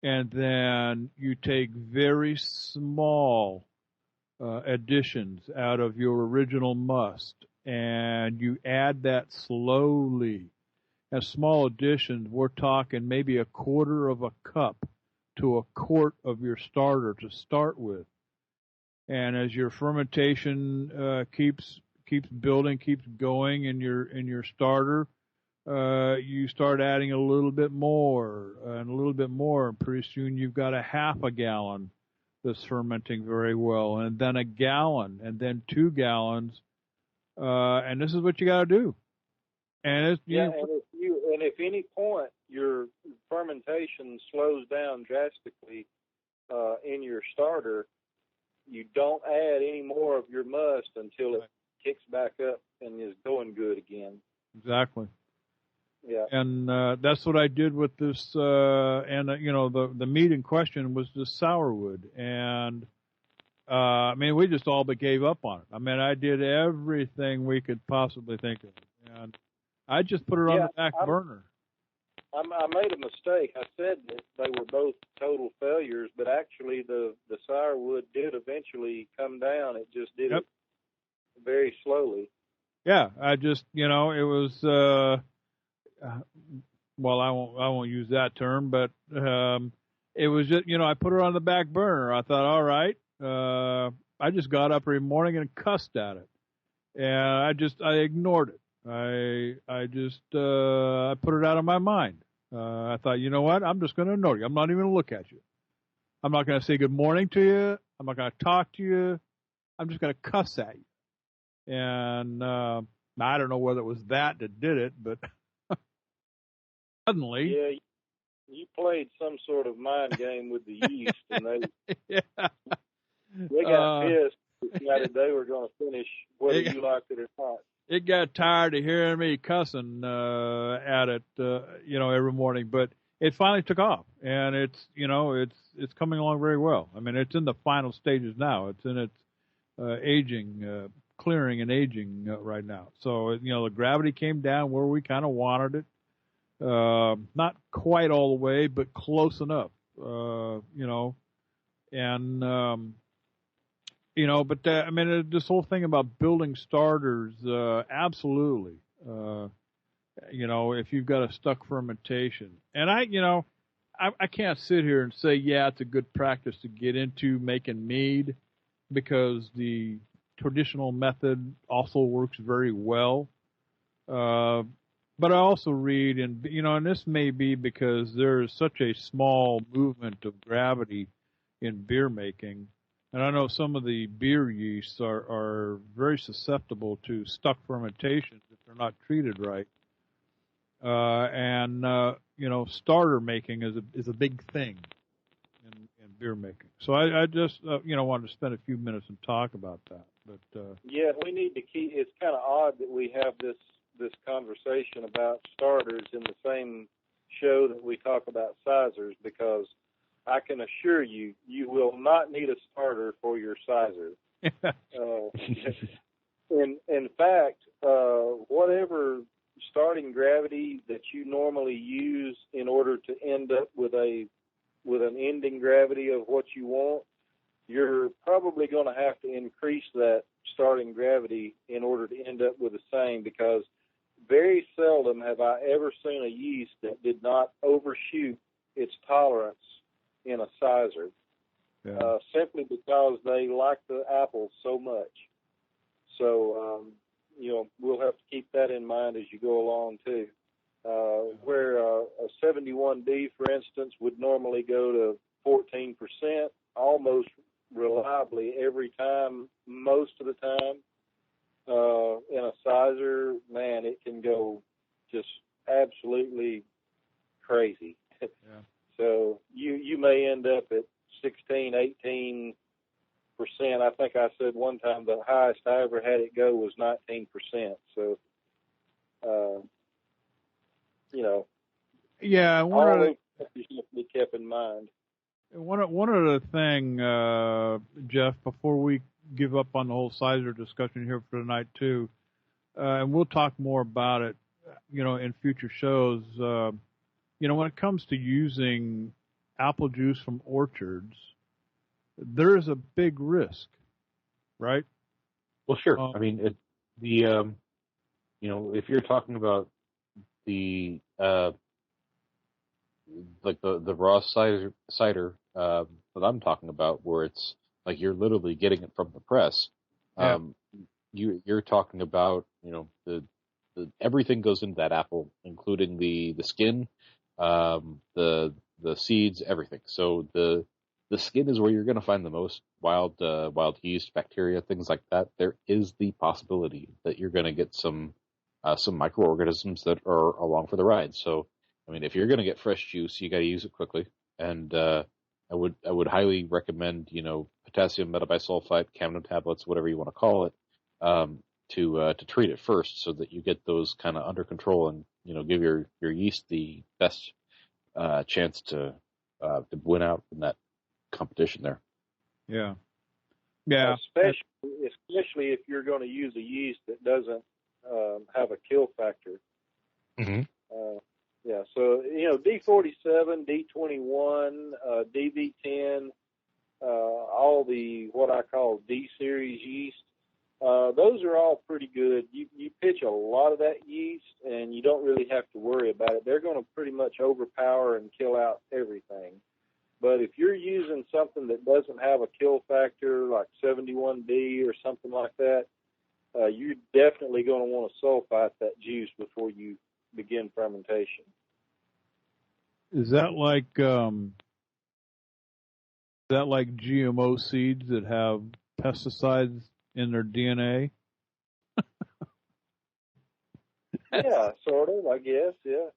And then you take very small additions out of your original must, and you add that slowly. As small additions, we're talking maybe a quarter of a cup to a quart of your starter to start with. And as your fermentation keeps building, keeps going in your starter, you start adding a little bit more and a little bit more, and pretty soon you've got a half a gallon that's fermenting very well, and then a gallon, and then 2 gallons, and this is what you got to do. And if any point your fermentation slows down drastically in your starter, you don't add any more of your must until it kicks back up and is going good again. Exactly. Yeah. And that's what I did with this. The meat in question was the sourwood, and we just all but gave up on it. I did everything we could possibly think of, and I just put it on the back burner. I made a mistake. I said that they were both total failures, but actually the sourwood did eventually come down. It just did it very slowly. Yeah, I just, it was, well, I won't use that term, but it was just, I put it on the back burner. I thought, all right, I just got up every morning and cussed at it, and I ignored it. I put it out of my mind. I thought, you know what? I'm just going to ignore you. I'm not even going to look at you. I'm not going to say good morning to you. I'm not going to talk to you. I'm just going to cuss at you. And I don't know whether it was that did it, but suddenly. Yeah, you played some sort of mind game with the yeast, and they got pissed. Decided they were going to finish whether you liked it or not. It got tired of hearing me cussing at it, every morning, but it finally took off, and it's coming along very well. I mean, it's in the final stages now. It's in its aging, clearing and aging right now. So, the gravity came down where we kind of wanted it. Not quite all the way, but close enough, but this whole thing about building starters, absolutely. If you've got a stuck fermentation, and I can't sit here and say, yeah, it's a good practice to get into making mead, because the traditional method also works very well. But I also read, and this may be because there is such a small movement of gravity in beer making. And I know some of the beer yeasts are very susceptible to stuck fermentations if they're not treated right. Starter making is a big thing in beer making. So I just, wanted to spend a few minutes and talk about that. But yeah, we need to keep, it's kind of odd that we have this conversation about starters in the same show that we talk about sizers, because I can assure you, you will not need a starter for your sizer. In fact, whatever starting gravity that you normally use in order to end up with an ending gravity of what you want, you're probably going to have to increase that starting gravity in order to end up with the same, because very seldom have I ever seen a yeast that did not overshoot its tolerance in a sizer, simply because they like the apples so much. So, we'll have to keep that in mind as you go along, too. Where a 71D, for instance, would normally go to 14%, almost reliably every time, most of the time. In a sizer, man, it can go just absolutely crazy. Yeah. So you may end up at 16, 18%. I think I said one time the highest I ever had it go was 19%. So, yeah, all those things have to be kept in mind. One other thing, Jeff, before we give up on the whole sizer discussion here for tonight too, and we'll talk more about it, in future shows. When it comes to using apple juice from orchards, there is a big risk, right? Well, sure. I mean, if you're talking about the the raw cider that I'm talking about, where it's like you're literally getting it from the press. Yeah. You're talking about the everything goes into that apple, including the skin, the seeds, everything. So the skin is where you're going to find the most wild yeast, bacteria, things like that. There is the possibility that you're going to get some microorganisms that are along for the ride. So, I mean, if you're going to get fresh juice, you got to use it quickly. And I would highly recommend potassium metabisulfite, Camden tablets, whatever you want to call it, to treat it first, so that you get those kind of under control and give your yeast the best chance to win out in that competition there. Yeah. Yeah. Especially if you're going to use a yeast that doesn't have a kill factor. Mm-hmm. Yeah, so, D47, D21, DV10, all the what I call D-series yeast, those are all pretty good. You pitch a lot of that yeast, and you don't really have to worry about it. They're going to pretty much overpower and kill out everything. But if you're using something that doesn't have a kill factor, like 71D or something like that, you're definitely going to want to sulfite that juice before you begin fermentation. Is that like GMO seeds that have pesticides in their DNA? Yeah, sort of, I guess. Yeah,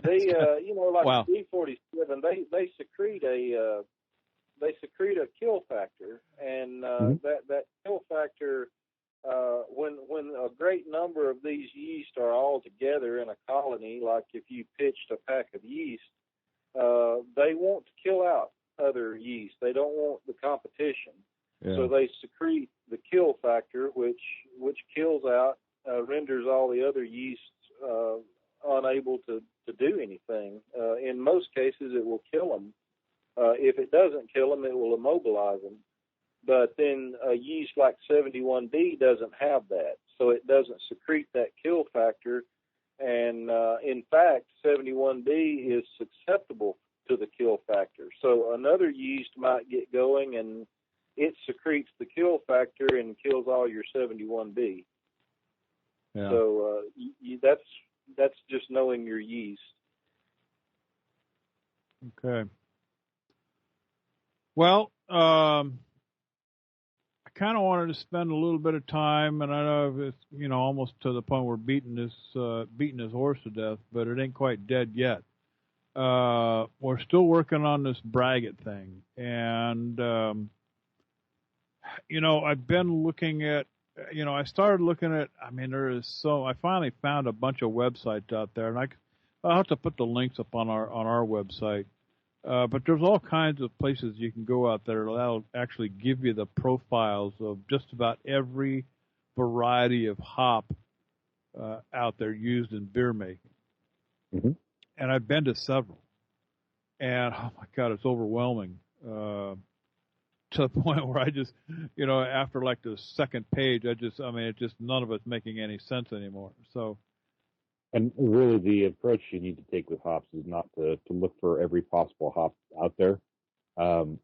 they, like wow. D47, they secrete a kill factor, and that kill factor, when a great number of these yeast are all together in a colony, like if you pitched a pack of yeast, they want to kill out other yeast. They don't want the competition. Yeah. So they secrete the kill factor, which kills out, renders all the other yeasts unable to do anything. In most cases, it will kill them. If it doesn't kill them, it will immobilize them. But then a yeast like 71D doesn't have that, so it doesn't secrete that kill factor. And in fact, 71D is susceptible to the kill factor. So another yeast might get going and it secretes the kill factor and kills all your 71D. Yeah. So that's just knowing your yeast. Okay. Well, I kind of wanted to spend a little bit of time, and I know it's almost to the point where beating this horse to death, but it ain't quite dead yet. We're still working on this braggot thing, and I've been looking at. I started looking at. I mean, I finally found a bunch of websites out there, and I'll have to put the links up on our website. But there's all kinds of places you can go out there that'll actually give you the profiles of just about every variety of hop out there used in beer making. Mm-hmm. And I've been to several. And, oh, my God, it's overwhelming to the point where I just, after like the second page, none of it's making any sense anymore. So. And really, the approach you need to take with hops is not to look for every possible hop out there. Go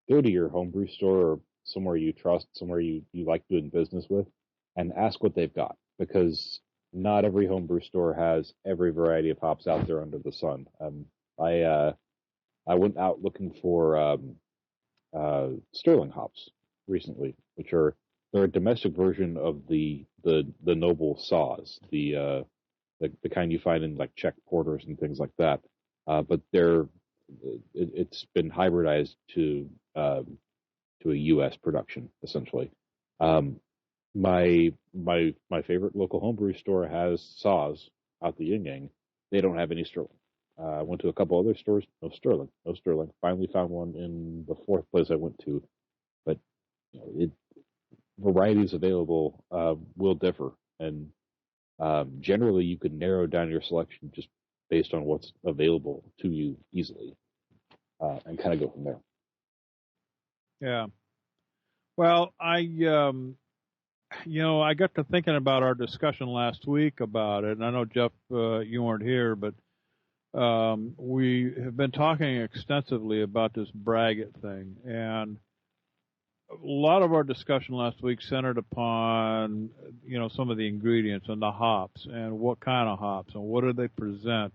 to your homebrew store or somewhere you trust, somewhere you like doing business with, and ask what they've got. Because not every homebrew store has every variety of hops out there under the sun. I went out looking for sterling hops recently, which they're a domestic version of the noble saws, the kind you find in like Czech porters and things like that. But it's been hybridized to a U.S. production, essentially. My favorite local homebrew store has saws out the yin-yang. They don't have any sterling. I went to a couple other stores, no sterling. Finally found one in the fourth place I went to. But varieties available will differ, and generally, you can narrow down your selection just based on what's available to you easily, and kind of go from there. Yeah. Well, I got to thinking about our discussion last week about it, and I know, Jeff, you weren't here, but we have been talking extensively about this braggot thing, and a lot of our discussion last week centered upon, some of the ingredients and the hops and what kind of hops and what do they present,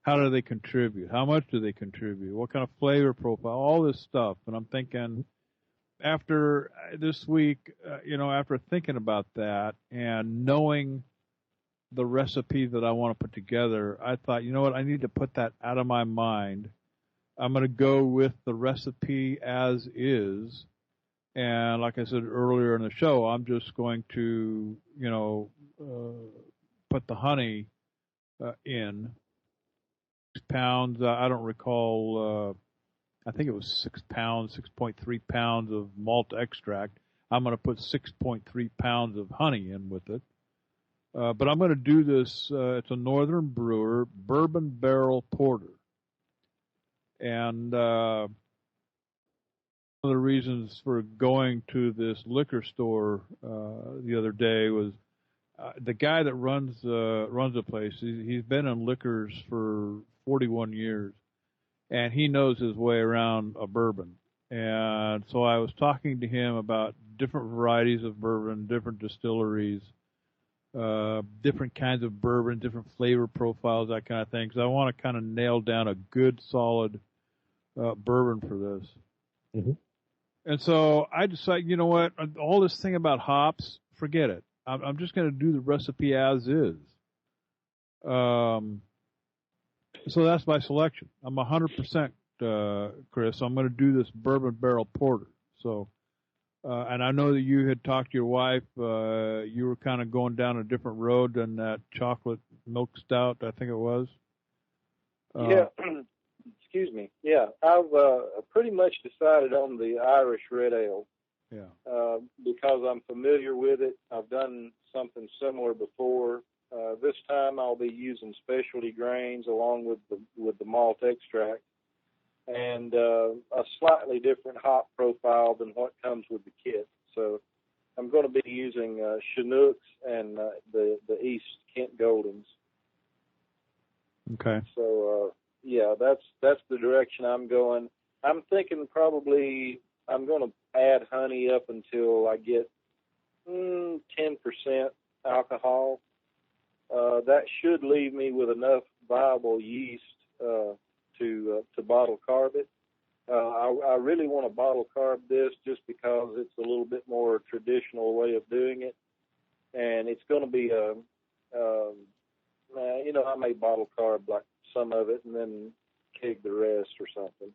how do they contribute, how much do they contribute, what kind of flavor profile, all this stuff. And I'm thinking after this week, after thinking about that and knowing the recipe that I want to put together, I thought, I need to put that out of my mind. I'm going to go with the recipe as is. And like I said earlier in the show, I'm just going to, put the honey in 6 pounds. I don't recall. I think it was 6 pounds, 6.3 pounds of malt extract. I'm going to put 6.3 pounds of honey in with it. But I'm going to do this. It's a Northern Brewer bourbon barrel porter. And one of the reasons for going to this liquor store the other day was the guy that runs the place. He's been in liquors for 41 years, and he knows his way around a bourbon. And so I was talking to him about different varieties of bourbon, different distilleries, different kinds of bourbon, different flavor profiles, that kind of thing. Because I want to kind of nail down a good, solid bourbon for this. Mm-hmm. And so I decided, you know what? All this thing about hops, forget it. I'm just going to do the recipe as is. So that's my selection. I'm 100%, Chris. I'm going to do this bourbon barrel porter. So, and I know that you had talked to your wife. You were kind of going down a different road than that chocolate milk stout, I think it was. Yeah. Excuse me. Yeah, I've pretty much decided on the Irish red ale. Yeah. Because I'm familiar with it. I've done something similar before. This time I'll be using specialty grains along with the malt extract and a slightly different hop profile than what comes with the kit. So I'm going to be using Chinooks and the East Kent Goldens. Okay. So yeah, that's the direction I'm going. I'm thinking probably I'm going to add honey up until I get 10% alcohol. That should leave me with enough viable yeast to bottle carb it. I really want to bottle carb this just because it's a little bit more traditional way of doing it, and it's going to be I may bottle carb like some of it and then keg the rest or something.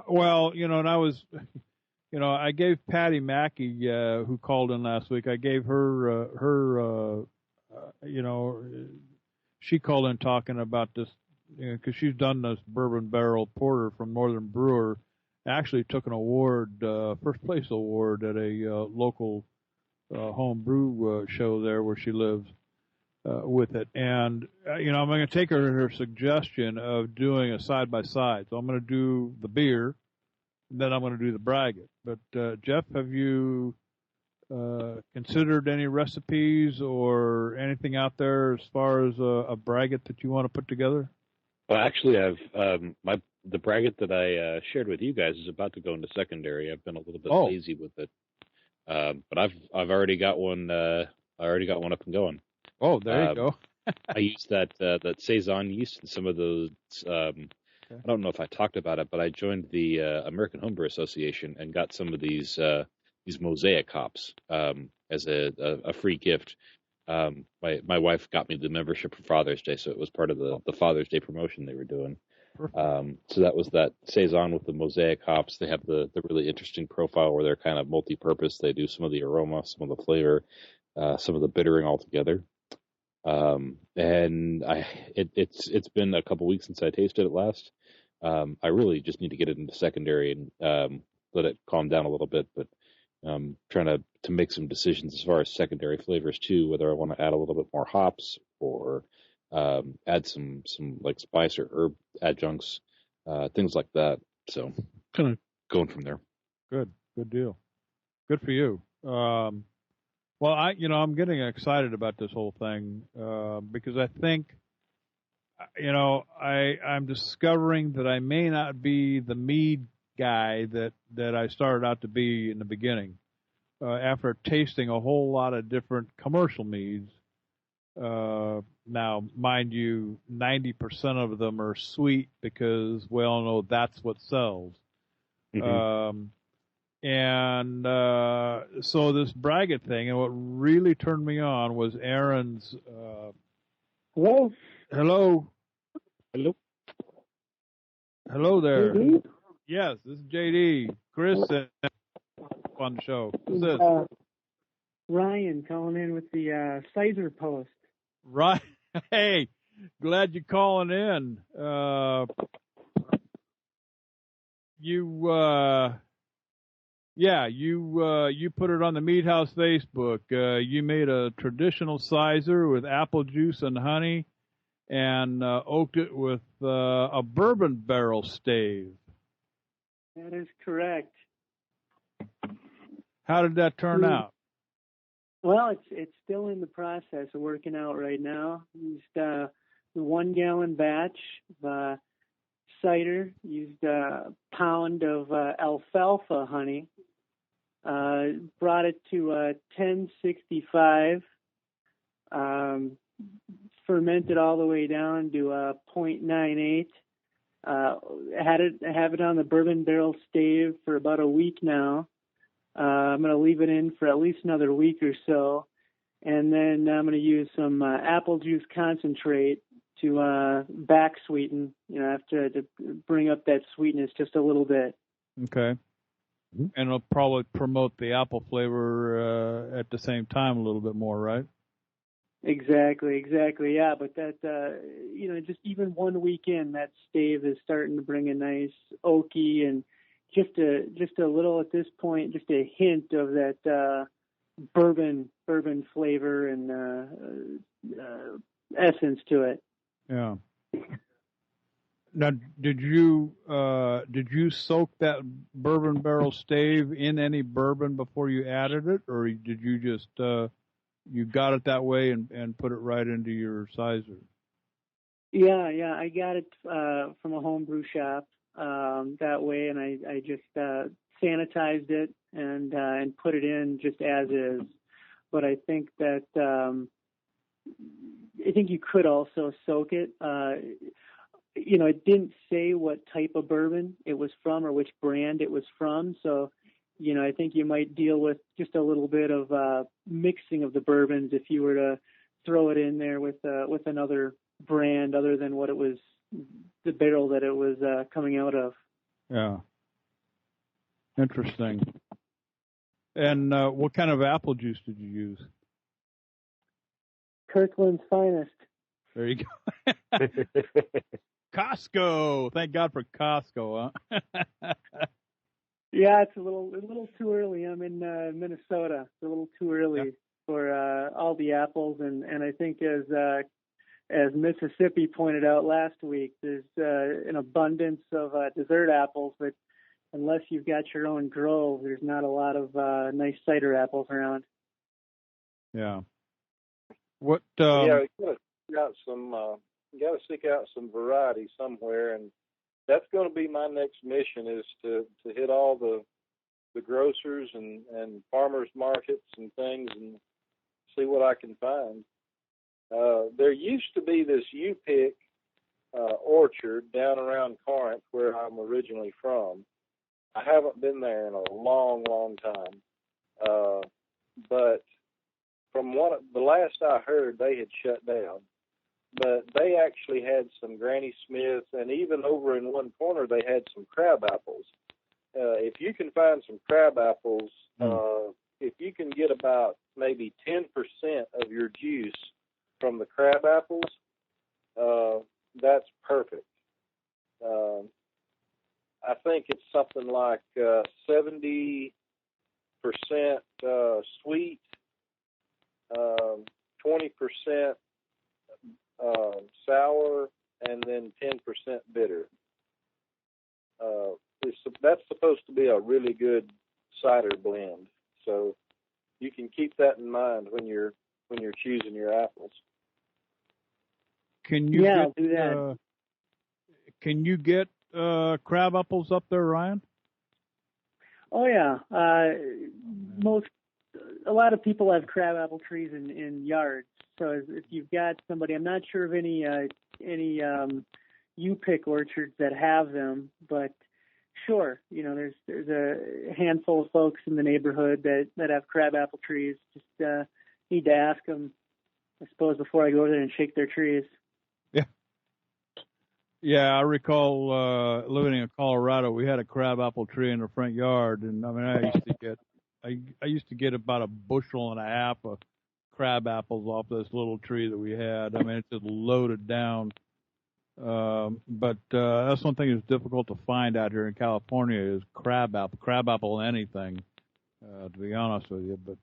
Well, and I was, I gave Patty Mackey, who called in last week, I gave her, she called in talking about this, because she's done this bourbon barrel porter from Northern Brewer, actually took an award, first place award at a local home brew show there where she lives. With it. And, I'm going to take her suggestion of doing a side-by-side. So I'm going to do the beer, and then I'm going to do the braggot. But, Jeff, have you considered any recipes or anything out there as far as a braggot that you want to put together? Well, actually, I've the braggot that I shared with you guys is about to go into secondary. I've been a little bit lazy with it, but I've already got one. I already got one up and going. Oh, there you go. I used that Saison yeast and some of those. I don't know if I talked about it, but I joined the American Homebrew Association and got some of these mosaic hops as a free gift. My wife got me the membership for Father's Day, so it was part of the Father's Day promotion they were doing. So that was that Saison with the mosaic hops. They have the really interesting profile where they're kind of multi-purpose. They do some of the aroma, some of the flavor, some of the bittering all together. And it's been a couple weeks since I tasted it last. I really just need to get it into secondary and let it calm down a little bit, but trying to make some decisions as far as secondary flavors too, whether I want to add a little bit more hops or add some like spice or herb adjuncts, things like that. So kind of going from there. Good deal. Good for you. Well, I'm getting excited about this whole thing because I think, I'm discovering that I may not be the mead guy that I started out to be in the beginning. After tasting a whole lot of different commercial meads, now, mind you, 90% of them are sweet because we all know that's what sells. Mm-hmm. So this braggot thing, and what really turned me on was Aaron's. Hello. Hello there. JD? Yes, this is JD. Chris on the show. Who's this? Ryan calling in with the Sizer Post. Right. Hey, glad you're calling in. Yeah, you put it on the Mead House Facebook. You made a traditional sizer with apple juice and honey, and oaked it with a bourbon barrel stave. That is correct. How did that turn out? Well, it's still in the process of working out right now. Used the 1 gallon batch of cider. Used a pound of alfalfa honey. Brought it to 1065. Fermented all the way down to 0.98. Have it on the bourbon barrel stave for about a week now. I'm going to leave it in for at least another week or so, and then I'm going to use some apple juice concentrate to back sweeten. To bring up that sweetness just a little bit. Okay. And it'll probably promote the apple flavor at the same time a little bit more, right? Exactly. Yeah, but that just even 1 week in, that stave is starting to bring a nice oaky and just a little at this point, just a hint of that bourbon flavor and essence to it. Yeah. Now, did you soak that bourbon barrel stave in any bourbon before you added it, or did you just you got it that way and put it right into your sizer? Yeah, I got it from a homebrew shop that way, and I just sanitized it and put it in just as is. But I think that you could also soak it. It didn't say what type of bourbon it was from or which brand it was from, so I think you might deal with just a little bit of mixing of the bourbons if you were to throw it in there with another brand other than what it was, the barrel that it was coming out of. Yeah. Interesting. And what kind of apple juice did you use? Kirkland's Finest. There you go. Costco. Thank God for Costco, huh? Yeah, it's a little too early. I'm in Minnesota. It's a little too early for all the apples, and I think as Mississippi pointed out last week, there's an abundance of dessert apples, but unless you've got your own grove, there's not a lot of nice cider apples around. Yeah. What? You got to seek out some variety somewhere, and that's going to be my next mission, is to hit all the grocers and farmers markets and things and see what I can find. There used to be this U-pick orchard down around Corinth, where I'm originally from. I haven't been there in a long, long time. But from the last I heard, they had shut down. But they actually had some Granny Smiths, and even over in one corner, they had some crab apples. If you can find some crab apples, if you can get about maybe 10% of your juice from the crab apples, that's perfect. I think it's something like 70% sweet, 20% sour, and then 10% bitter. That's supposed to be a really good cider blend. So you can keep that in mind when you're choosing your apples. Can you I'll do that. Can you get crab apples up there, Ryan? Oh yeah. A lot of people have crab apple trees in yards. So if you've got somebody, I'm not sure of any U-pick orchards that have them, but sure, there's a handful of folks in the neighborhood that have crab apple trees. Just need to ask them, I suppose, before I go there and shake their trees. Yeah, I recall living in Colorado. We had a crab apple tree in the front yard, and I mean, I used to get about a bushel and a half of crab apples off this little tree that we had. I mean, it's just loaded down. But that's one thing that's difficult to find out here in California is crab apple anything. To be honest with you, but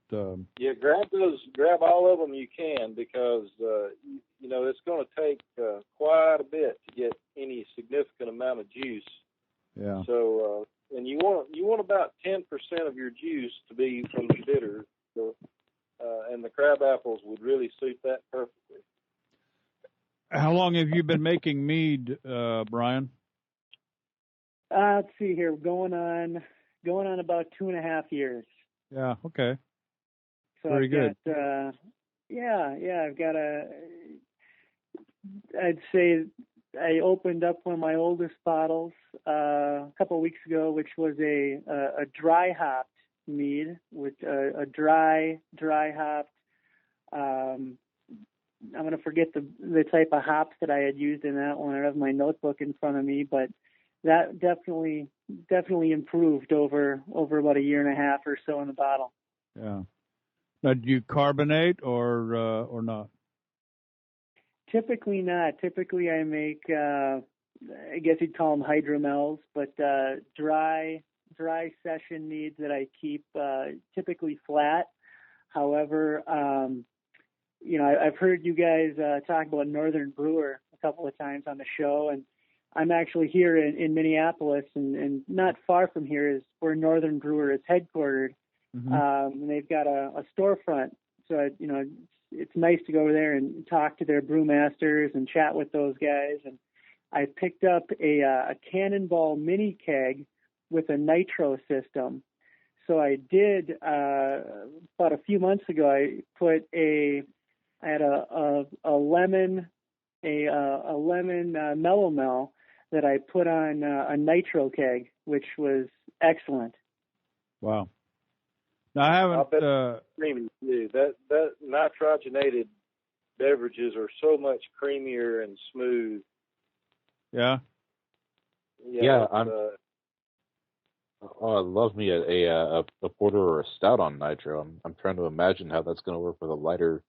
yeah, grab all of them you can, because it's going to take quite a bit to get any significant amount of juice. Yeah. So and you want about 10% of your juice to be from the bitters, so, and the crab apples would really suit that perfectly. How long have you been making mead, Brian? Let's see here, going on about 2.5 years. Yeah. Okay. So Very good. I've got I'd say I opened up one of my oldest bottles a couple of weeks ago, which was a dry hopped mead with a dry hopped. I'm going to forget the type of hops that I had used in that one. I don't have my notebook in front of me, but that definitely improved over about 1.5 years or so in the bottle. Yeah. Now, do you carbonate or not? Typically not. Typically I make, I guess you'd call them hydromels, but dry session meads that I keep typically flat. However, I've heard you guys talk about Northern Brewer a couple of times on the show, and I'm actually here in Minneapolis, and not far from here is where Northern Brewer is headquartered. Mm-hmm. And they've got a storefront, so it's nice to go over there and talk to their brewmasters and chat with those guys. And I picked up a Cannonball mini keg with a nitro system. So I did about a few months ago. I had a lemon mellow mel that I put on a nitro keg, which was excellent. Wow. Now I haven't. Creamy too. That nitrogenated beverages are so much creamier and smooth. Yeah. Yeah. I love me a porter or a stout on nitro. I'm trying to imagine how that's going to work with a lighter,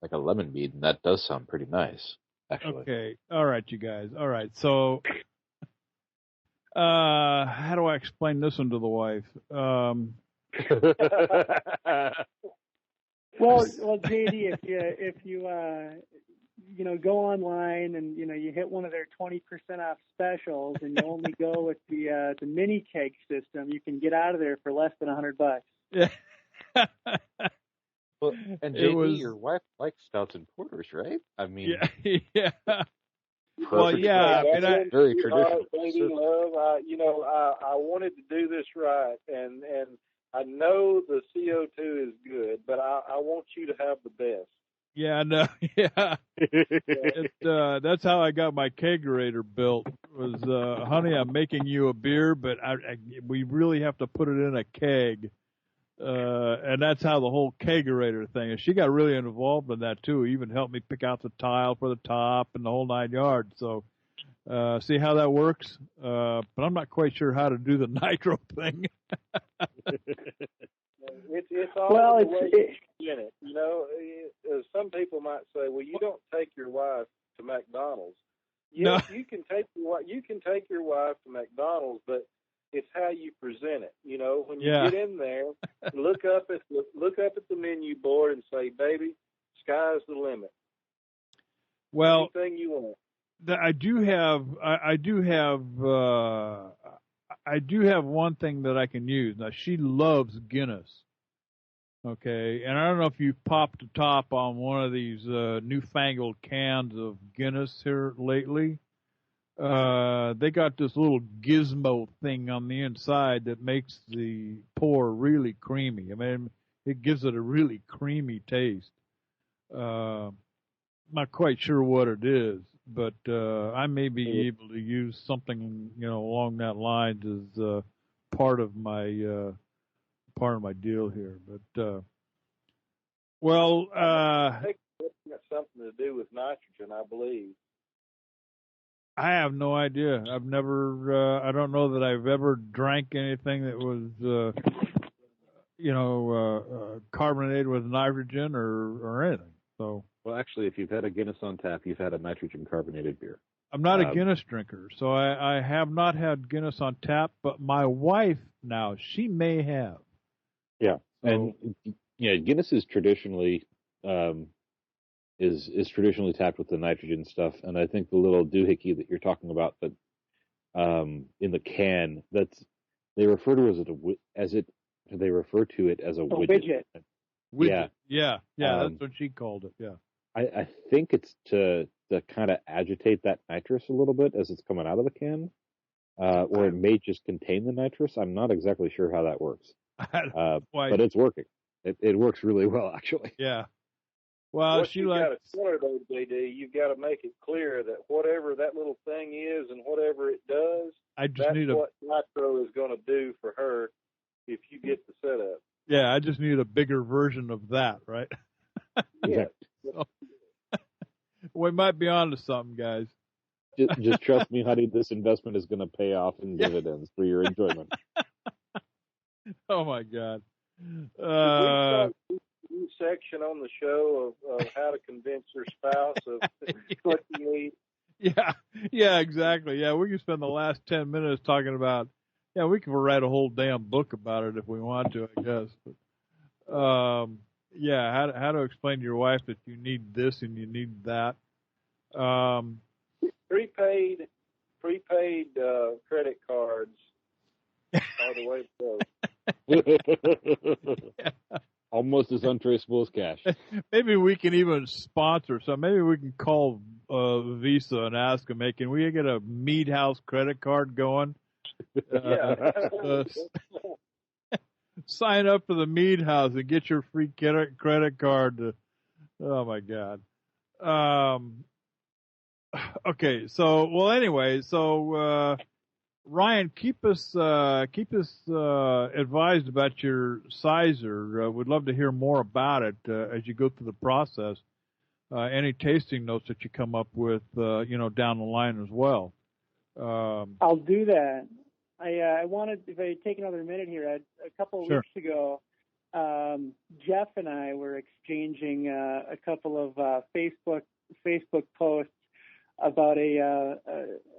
like a lemon mead, and that does sound pretty nice, actually. Okay. All right, you guys. All right. So, how do I explain this one to the wife? Well, JD, if you go online and you hit one of their 20% off specials and you only go with the mini keg system, you can get out of there for less than $100. Yeah. Well, and JD, your wife likes stouts and porters, right? I mean, yeah. Well, yeah. Very traditional. Baby love, I wanted to do this right, and I know the CO2 is good, but I want you to have the best. Yeah, no, yeah. That's how I got my kegerator built. Was honey, I'm making you a beer, but we really have to put it in a keg, and that's how the whole kegerator thing is. She got really involved in that too. Even helped me pick out the tile for the top and the whole 9 yards. So, see how that works. But I'm not quite sure how to do the nitro thing. It's all the way you in it. Some people might say, "Well, you don't take your wife to McDonald's." Yes, no. you can take your wife to McDonald's, but it's how you present it. When you get in there, look up at the menu board and say, "Baby, sky's the limit." Well, anything you want. I do have one thing that I can use. Now, she loves Guinness. Okay, and I don't know if you've popped the top on one of these newfangled cans of Guinness here lately. They got this little gizmo thing on the inside that makes the pour really creamy. I mean, it gives it a really creamy taste. Not quite sure what it is, but I may be able to use something, along that lines as part of my deal here. But I think it's got something to do with nitrogen, I believe. I have no idea. I've never. I don't know that I've ever drank anything that was, carbonated with nitrogen or anything. So. Well, actually, if you've had a Guinness on tap, you've had a nitrogen carbonated beer. I'm not a Guinness drinker, so I have not had Guinness on tap. But my wife now, she may have. Yeah, so, and Guinness is traditionally is traditionally tapped with the nitrogen stuff, and I think the little doohickey that you're talking about that in the can, they refer to they refer to it as a widget. Widget. Yeah, that's what she called it. Yeah. I think it's to kind of agitate that nitrous a little bit as it's coming out of the can, or it may just contain the nitrous. I'm not exactly sure how that works, but it's working. It works really well, actually. Yeah. Well, what you got to tell though, JD, you've got to make it clear that whatever that little thing is and whatever it does, what nitro is going to do for her if you get the setup. Yeah, I just need a bigger version of that, right? Yeah. So, we might be on to something, guys. Just trust me, honey, this investment is going to pay off in dividends for your enjoyment. Oh, my God. Section on the show of how to convince your spouse of what you need. Yeah, exactly. Yeah, we can spend the last 10 minutes talking about. Yeah, we can write a whole damn book about it if we want to, I guess. But, how to explain to your wife that you need this and you need that. Prepaid credit cards are the way to go. Yeah. Almost as untraceable as cash. Maybe we can even sponsor some. Maybe we can call Visa and ask them, hey, can we get a Mead House credit card going? Sign up for the Mead House and get your free credit card. Oh, my God. Okay, so Ryan, keep us advised about your sizer. We'd love to hear more about it as you go through the process. Any tasting notes that you come up with, down the line as well. I'll do that. I wanted, if I take another minute here, a couple of weeks ago, Jeff and I were exchanging a couple of Facebook posts about a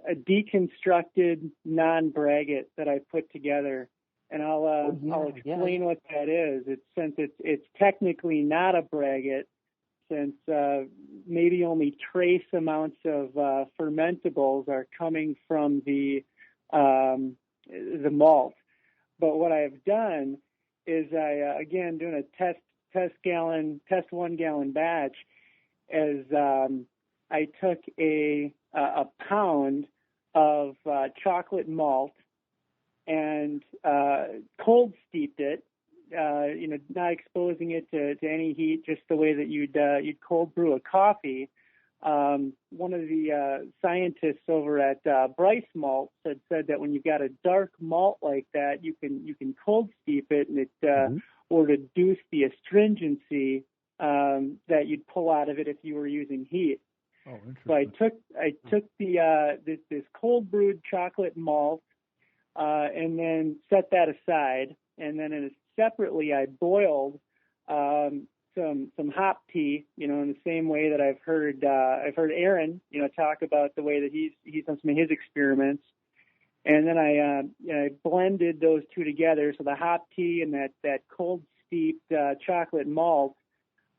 deconstructed non-braggot that I put together, and I'll explain what that is. Since it's technically not a braggot, since maybe only trace amounts of fermentables are coming from the malt. But what I've done is again doing a test 1 gallon batch, as I took a pound of chocolate malt and cold steeped it, not exposing it to any heat, just the way that you'd cold brew a coffee. One of the scientists over at Bryce Malt had said that when you've got a dark malt like that, you can cold steep it, and it will reduce the astringency that you'd pull out of it if you were using heat. Oh, interesting. So I took the this cold brewed chocolate malt and then set that aside, and then separately I boiled some hop tea, in the same way that I've heard Aaron talk about the way that he's done some of his experiments, and then I blended those two together, so the hop tea and that cold steeped chocolate malt.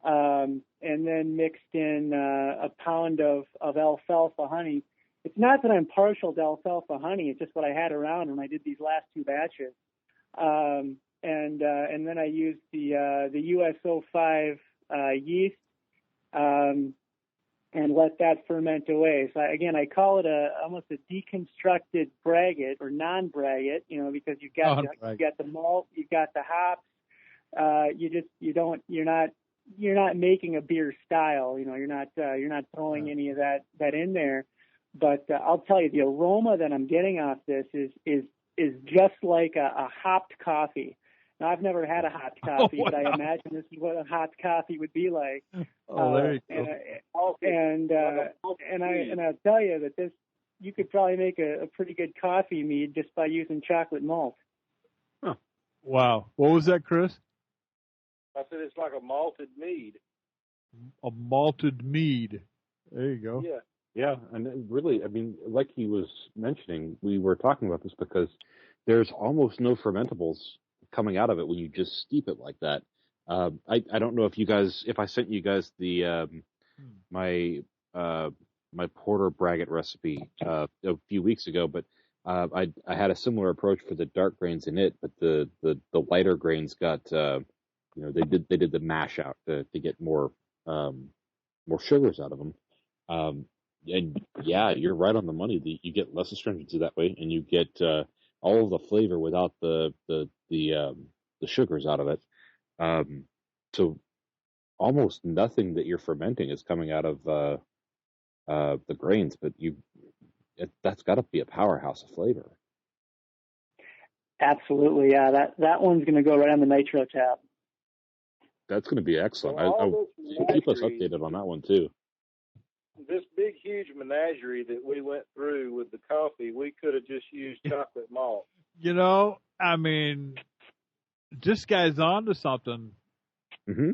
And then mixed in a pound of alfalfa honey. It's not that I'm partial to alfalfa honey; it's just what I had around when I did these last two batches. And then I used the US-05 yeast and let that ferment away. So I call it almost a deconstructed braggot or non-braggot, because you've got the malt, you've got the hops. You're not making a beer style, you're not throwing any of that in there. But I'll tell you, the aroma that I'm getting off this is just like a hopped coffee. Now, I've never had a hopped coffee, but I imagine this is what a hopped coffee would be like. There you go. And I'll tell you that you could probably make a pretty good coffee mead just by using chocolate malt. Huh. Wow. What was that, Chris? I said it's like a malted mead. A malted mead. There you go. Yeah. Yeah, and really, I mean, like he was mentioning, we were talking about this because there's almost no fermentables coming out of it when you just steep it like that. I don't know if I sent you guys the my uh, my porter braggot recipe a few weeks ago, but I had a similar approach for the dark grains in it, but the lighter grains got they did the mash out to get more sugars out of them. And yeah, you're right on the money. You get less astringency that way, and you get all of the flavor without the sugars out of it. So almost nothing that you're fermenting is coming out of the grains, but that's got to be a powerhouse of flavor. Absolutely, yeah. That one's going to go right on the nitro tab. That's going to be excellent. I'll keep us updated on that one too. This big, huge menagerie that we went through with the coffee, we could have just used chocolate malt. You know, I mean, this guy's on to something. Mm-hmm.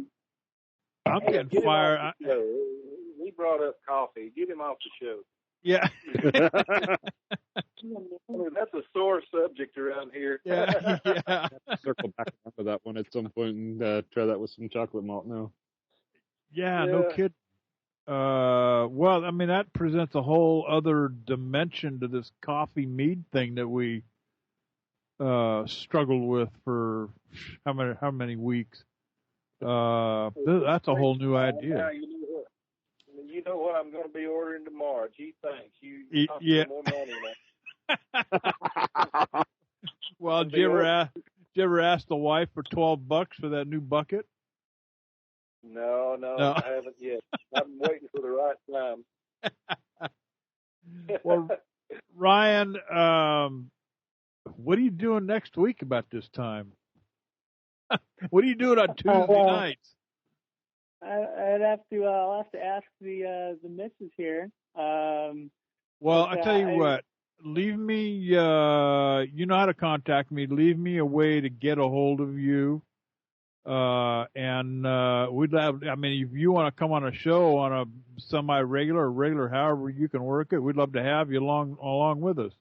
I'm getting fired. He brought up coffee. Get him off the show. Yeah. I mean, that's a sore subject around here. Yeah. Circle back to that one at some point and try that with some chocolate malt now. Yeah, no kidding. Well, I mean, that presents a whole other dimension to this coffee mead thing that we struggled with for how many weeks. That's a whole new idea. You know what I'm going to be ordering tomorrow. Gee, thanks. You cost more money now. Well, did you ever ask the wife for $12 for that new bucket? No, I haven't yet. I'm waiting for the right time. Well, Ryan, what are you doing next week about this time? What are you doing on Tuesday nights? I'll have to ask the missus here. Well, I tell you what. Leave me. You know how to contact me. Leave me a way to get a hold of you. And we'd have. I mean, if you want to come on a show on a semi-regular or regular, however you can work it, we'd love to have you along with us.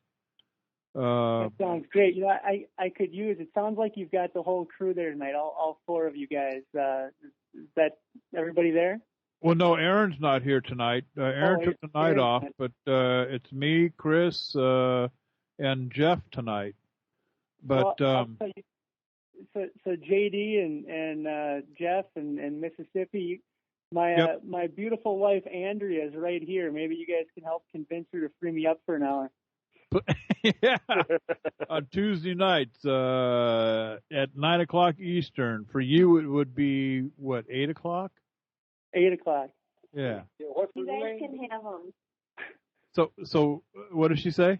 That sounds great. You know, I could use. It sounds like you've got the whole crew there tonight. All four of you guys. Is that everybody there? Well, no, Aaron's not here tonight. Aaron took the night off, but it's me, Chris, and Jeff tonight. But I'll tell you, so JD and Jeff and Mississippi, my beautiful wife Andrea is right here. Maybe you guys can help convince her to free me up for an hour. Yeah, on Tuesday nights at 9:00 Eastern. For you, it would be what, 8:00? 8:00. Yeah. You guys can have them. So what did she say?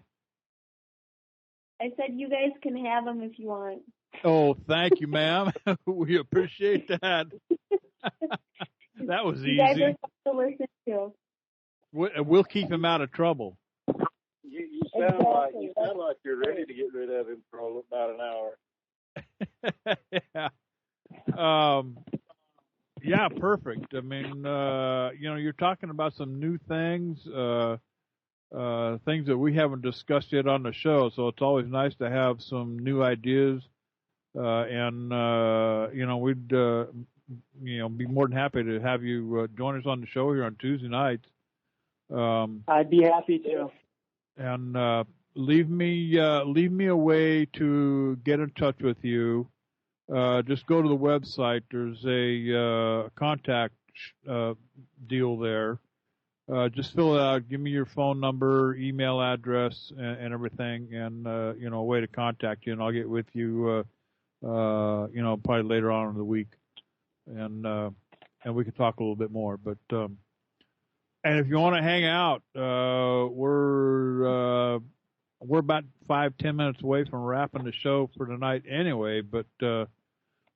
I said you guys can have them if you want. Oh, thank you, ma'am. We appreciate that. That was easy. You guys are fun to listen to. We'll keep him out of trouble. You sound like you're ready to get rid of him for about an hour. Yeah. Yeah, perfect. I mean, you're talking about some new things, things that we haven't discussed yet on the show. So it's always nice to have some new ideas. And we'd, be more than happy to have you join us on the show here on Tuesday nights. I'd be happy to. And leave me a way to get in touch with you. Just go to the website. There's a contact deal there. Just fill it out. Give me your phone number, email address, and everything, and a way to contact you. And I'll get with you, probably later on in the week, and we can talk a little bit more. But and if you want to hang out, we're about 5-10 minutes away from wrapping the show for tonight anyway, but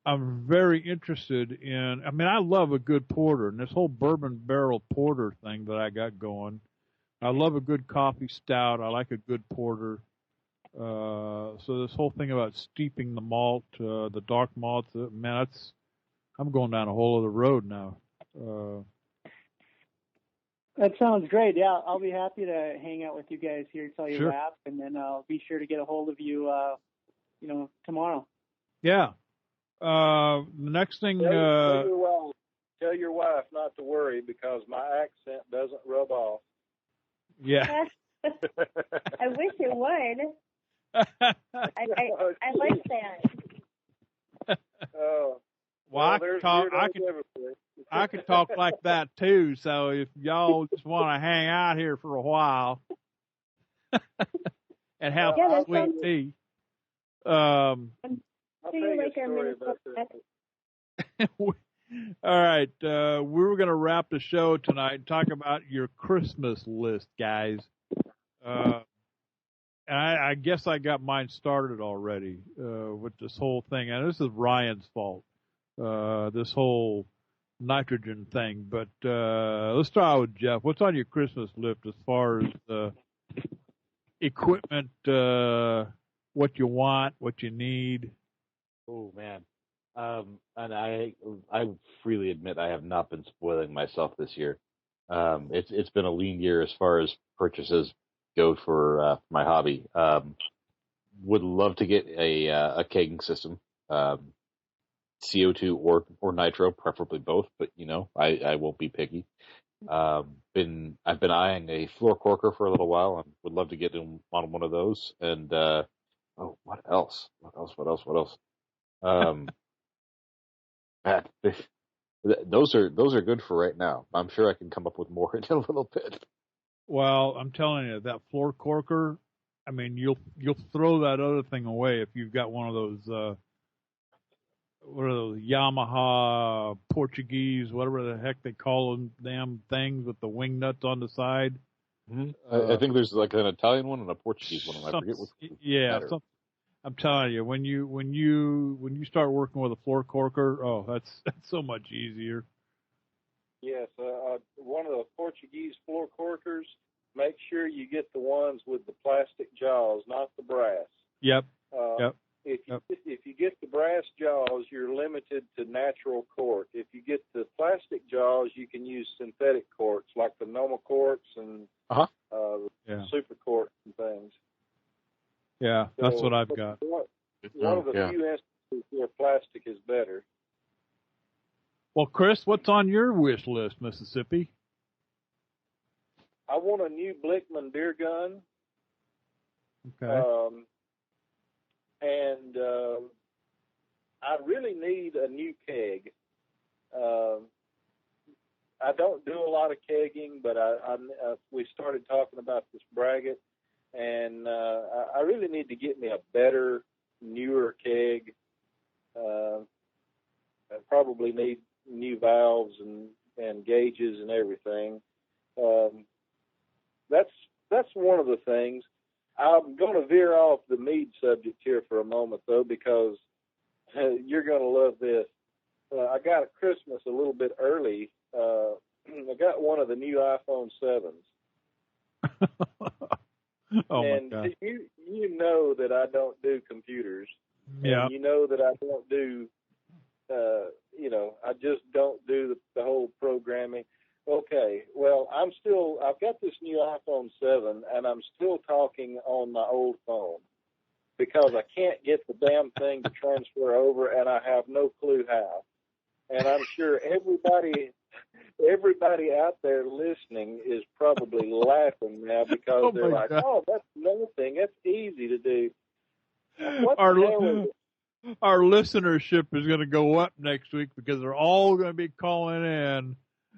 I'm very interested in, I love a good porter, and this whole bourbon barrel porter thing that I got going. I love a good coffee stout. I like a good porter. So this whole thing about steeping the malt, the dark malt, I'm going down a whole other road now. That sounds great. Yeah, I'll be happy to hang out with you guys here till you Sure. wrap, and then I'll be sure to get a hold of you, tomorrow. Yeah. The next thing, Tell your wife not to worry because my accent doesn't rub off. yeah. I wish it would. I like that. Oh. Well, I could talk like that too. So if y'all just want to hang out here for a while and have sweet tea, I'll Do tell you you like a our story Minnesota about this. all right. We're going to wrap the show tonight and talk about your Christmas list, guys. And I guess I got mine started already with this whole thing. And this is Ryan's fault, this whole nitrogen thing. But let's start with Jeff. What's on your Christmas list as far as equipment, what you want, what you need? Oh man. And I freely admit I have not been spoiling myself this year. It's been a lean year as far as purchases go for my hobby. Would love to get a kegging system, CO2 or nitro, preferably both, but I won't be picky. I've been eyeing a floor corker for a little while and would love to get on one of those. And what else? Man, those are good for right now. I'm sure I can come up with more in a little bit. Well, I'm telling you, that floor corker, I mean, you'll throw that other thing away if you've got one of those, what are those, Yamaha Portuguese, whatever the heck they call them, damn things with the wing nuts on the side. Mm-hmm. I think there's like an Italian one and a Portuguese one. I forget which. Yeah, I'm telling you, when you start working with a floor corker, oh, that's so much easier. Yes, one of the Portuguese floor corkers. Make sure you get the ones with the plastic jaws, not the brass. Yep. If you get the brass jaws, you're limited to natural cork. If you get the plastic jaws, you can use synthetic corks like the Noma corks and super corks and things. Yeah, that's what I've got. One of the few instances where plastic is better. Well, Chris, what's on your wish list, Mississippi? I want a new Blickman beer gun. Okay. And I really need a new keg. I don't do a lot of kegging, but we started talking about this braggot, and I really need to get me a better, newer keg. I probably need new valves and gauges and everything. That's one of the things. I'm going to veer off the mead subject here for a moment, though, because you're going to love this. I got a Christmas a little bit early. I got one of the new iPhone 7s. Oh, and my God. you know that I don't do computers. Yeah. And you know that I don't do, I just don't do the whole programming. Okay, well, I've got this new iPhone 7, and I'm still talking on my old phone because I can't get the damn thing to transfer over, and I have no clue how. And I'm sure everybody out there listening is probably laughing now because they're like, God. Oh, that's another thing. That's easy to do. What the hell is it? Our listenership is going to go up next week because they're all going to be calling in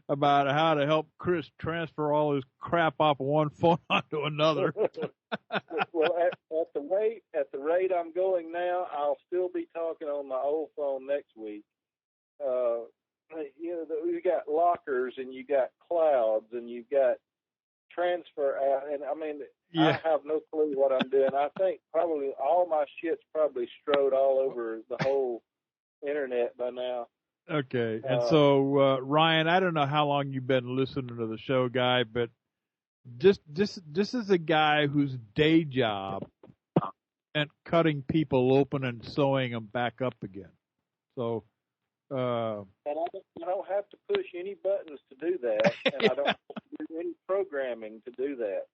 about how to help Chris transfer all his crap off of one phone onto another. Well, at the rate I'm going now, I'll still be talking on my old phone next week. You got lockers and you got clouds and you got transfer out, and I mean, I have no clue what I'm doing. I think probably all my shit's probably strode all over the whole internet by now. Okay, and so Ryan, I don't know how long you've been listening to the show, guy, but this is a guy whose day job and cutting people open and sewing them back up again. So And I don't have to push any buttons to do that, and I don't have to do any programming to do that.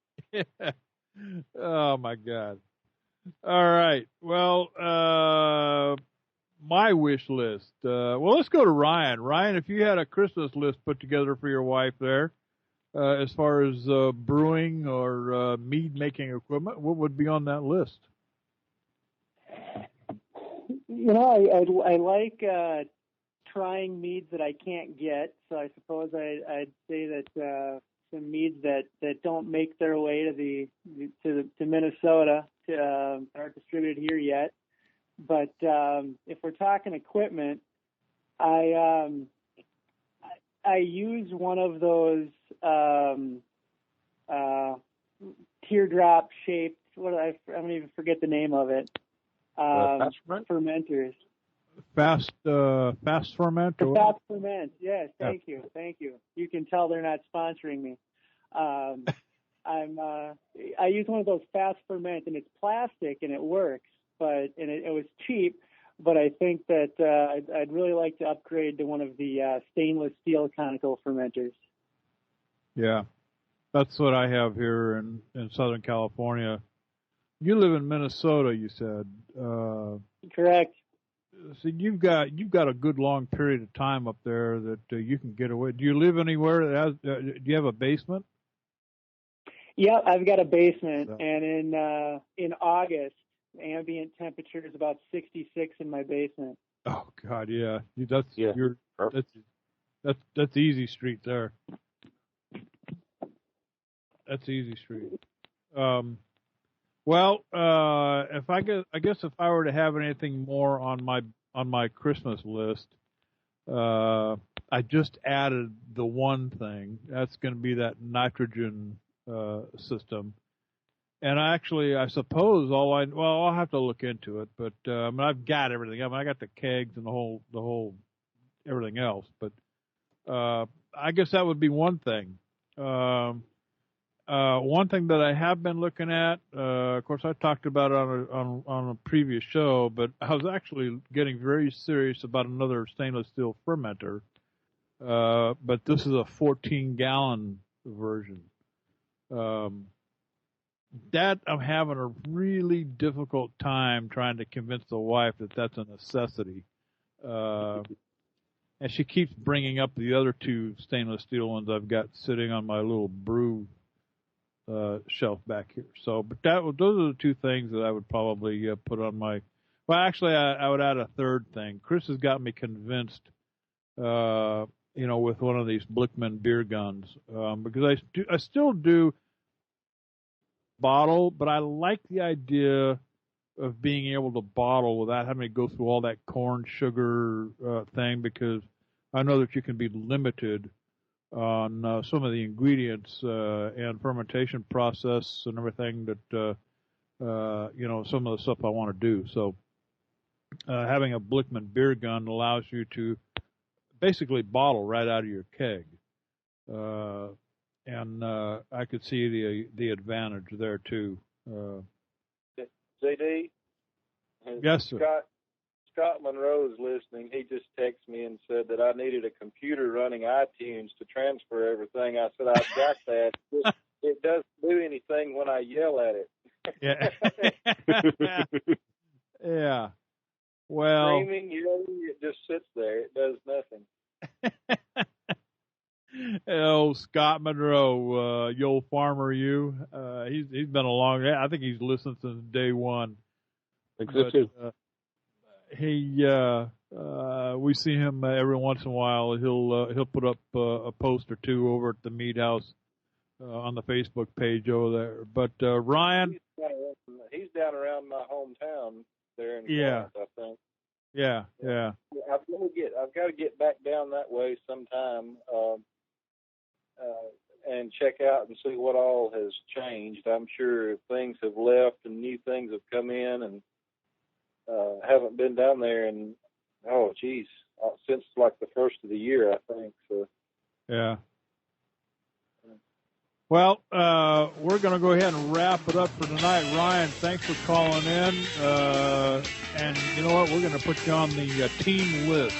Oh, my God. All right. Well, my wish list. Well, let's go to Ryan. Ryan, if you had a Christmas list put together for your wife there, as far as brewing or mead making equipment, what would be on that list? I like trying meads that I can't get. So I suppose I'd say that some meads that don't make their way to Minnesota aren't distributed here yet. But if we're talking equipment, I use one of those teardrop shaped. I don't even forget the name of it. Fermenters. Fast ferment. Fast ferment. Yes, thank you. You can tell they're not sponsoring me. I use one of those fast ferment, and it's plastic and it works, but it was cheap. But I think that I'd really like to upgrade to one of the stainless steel conical fermenters. Yeah, that's what I have here in Southern California. You live in Minnesota, you said. Correct. So you've got a good long period of time up there that you can get away. Do you live anywhere that has? Do you have a basement? Yeah, I've got a basement, and in August, ambient temperature is about 66 in my basement. Oh God, yeah, that's easy street there. That's easy street. Well, I guess if I were to have anything more on my Christmas list, I just added the one thing. That's going to be that nitrogen system. And I suppose I'll have to look into it, but I've got everything. I got the kegs and the whole everything else. But I guess that would be one thing. One thing that I have been looking at, of course, I talked about it on a previous show, but I was actually getting very serious about another stainless steel fermenter. But this is a 14-gallon version. That I'm having a really difficult time trying to convince the wife that that's a necessity. And she keeps bringing up the other two stainless steel ones I've got sitting on my little brew shelf back here. So, but those are the two things that I would probably put on my. Well, actually, I would add a third thing. Chris has got me convinced, with one of these Blickman beer guns, because I still do bottle, but I like the idea of being able to bottle without having to go through all that corn sugar thing, because I know that you can be limited on some of the ingredients and fermentation process and everything that some of the stuff I want to do. So having a Blickman beer gun allows you to basically bottle right out of your keg, and I could see the advantage there too. JD? Yes, sir. Scott Monroe is listening. He just texted me and said that I needed a computer running iTunes to transfer everything. I said, I've got that. It doesn't do anything when I yell at it. Yeah. Yeah. Well, screaming, yelling, it just sits there. It does nothing. Oh, Scott Monroe, you old farmer, you. He's been along. I think he's listened since day one. We see him every once in a while. He'll put up a post or two over at the Mead House on the Facebook page over there. But Ryan, he's down around my hometown there in Corinth, I think. Yeah. I've got to get back down that way sometime and check out and see what all has changed. I'm sure things have left and new things have come in, and haven't been down there in since like the first of the year, I think. So. Yeah. Well, we're going to go ahead and wrap it up for tonight. Ryan, thanks for calling in. And you know what? We're going to put you on the team list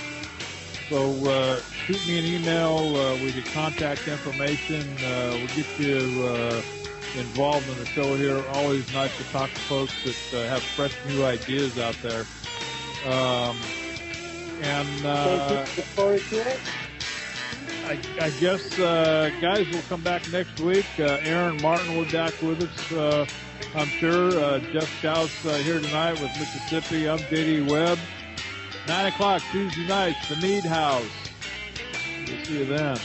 So shoot me an email with your contact information. We'll get you involved in the show here. Always nice to talk to folks that have fresh new ideas out there. Look forward to it. I guess guys will come back next week. Aaron Martin will be back with us, I'm sure. Jeff Scout's here tonight with Mississippi. I'm J.D. Webb. 9 o'clock Tuesday nights, the Mead House. We'll see you then.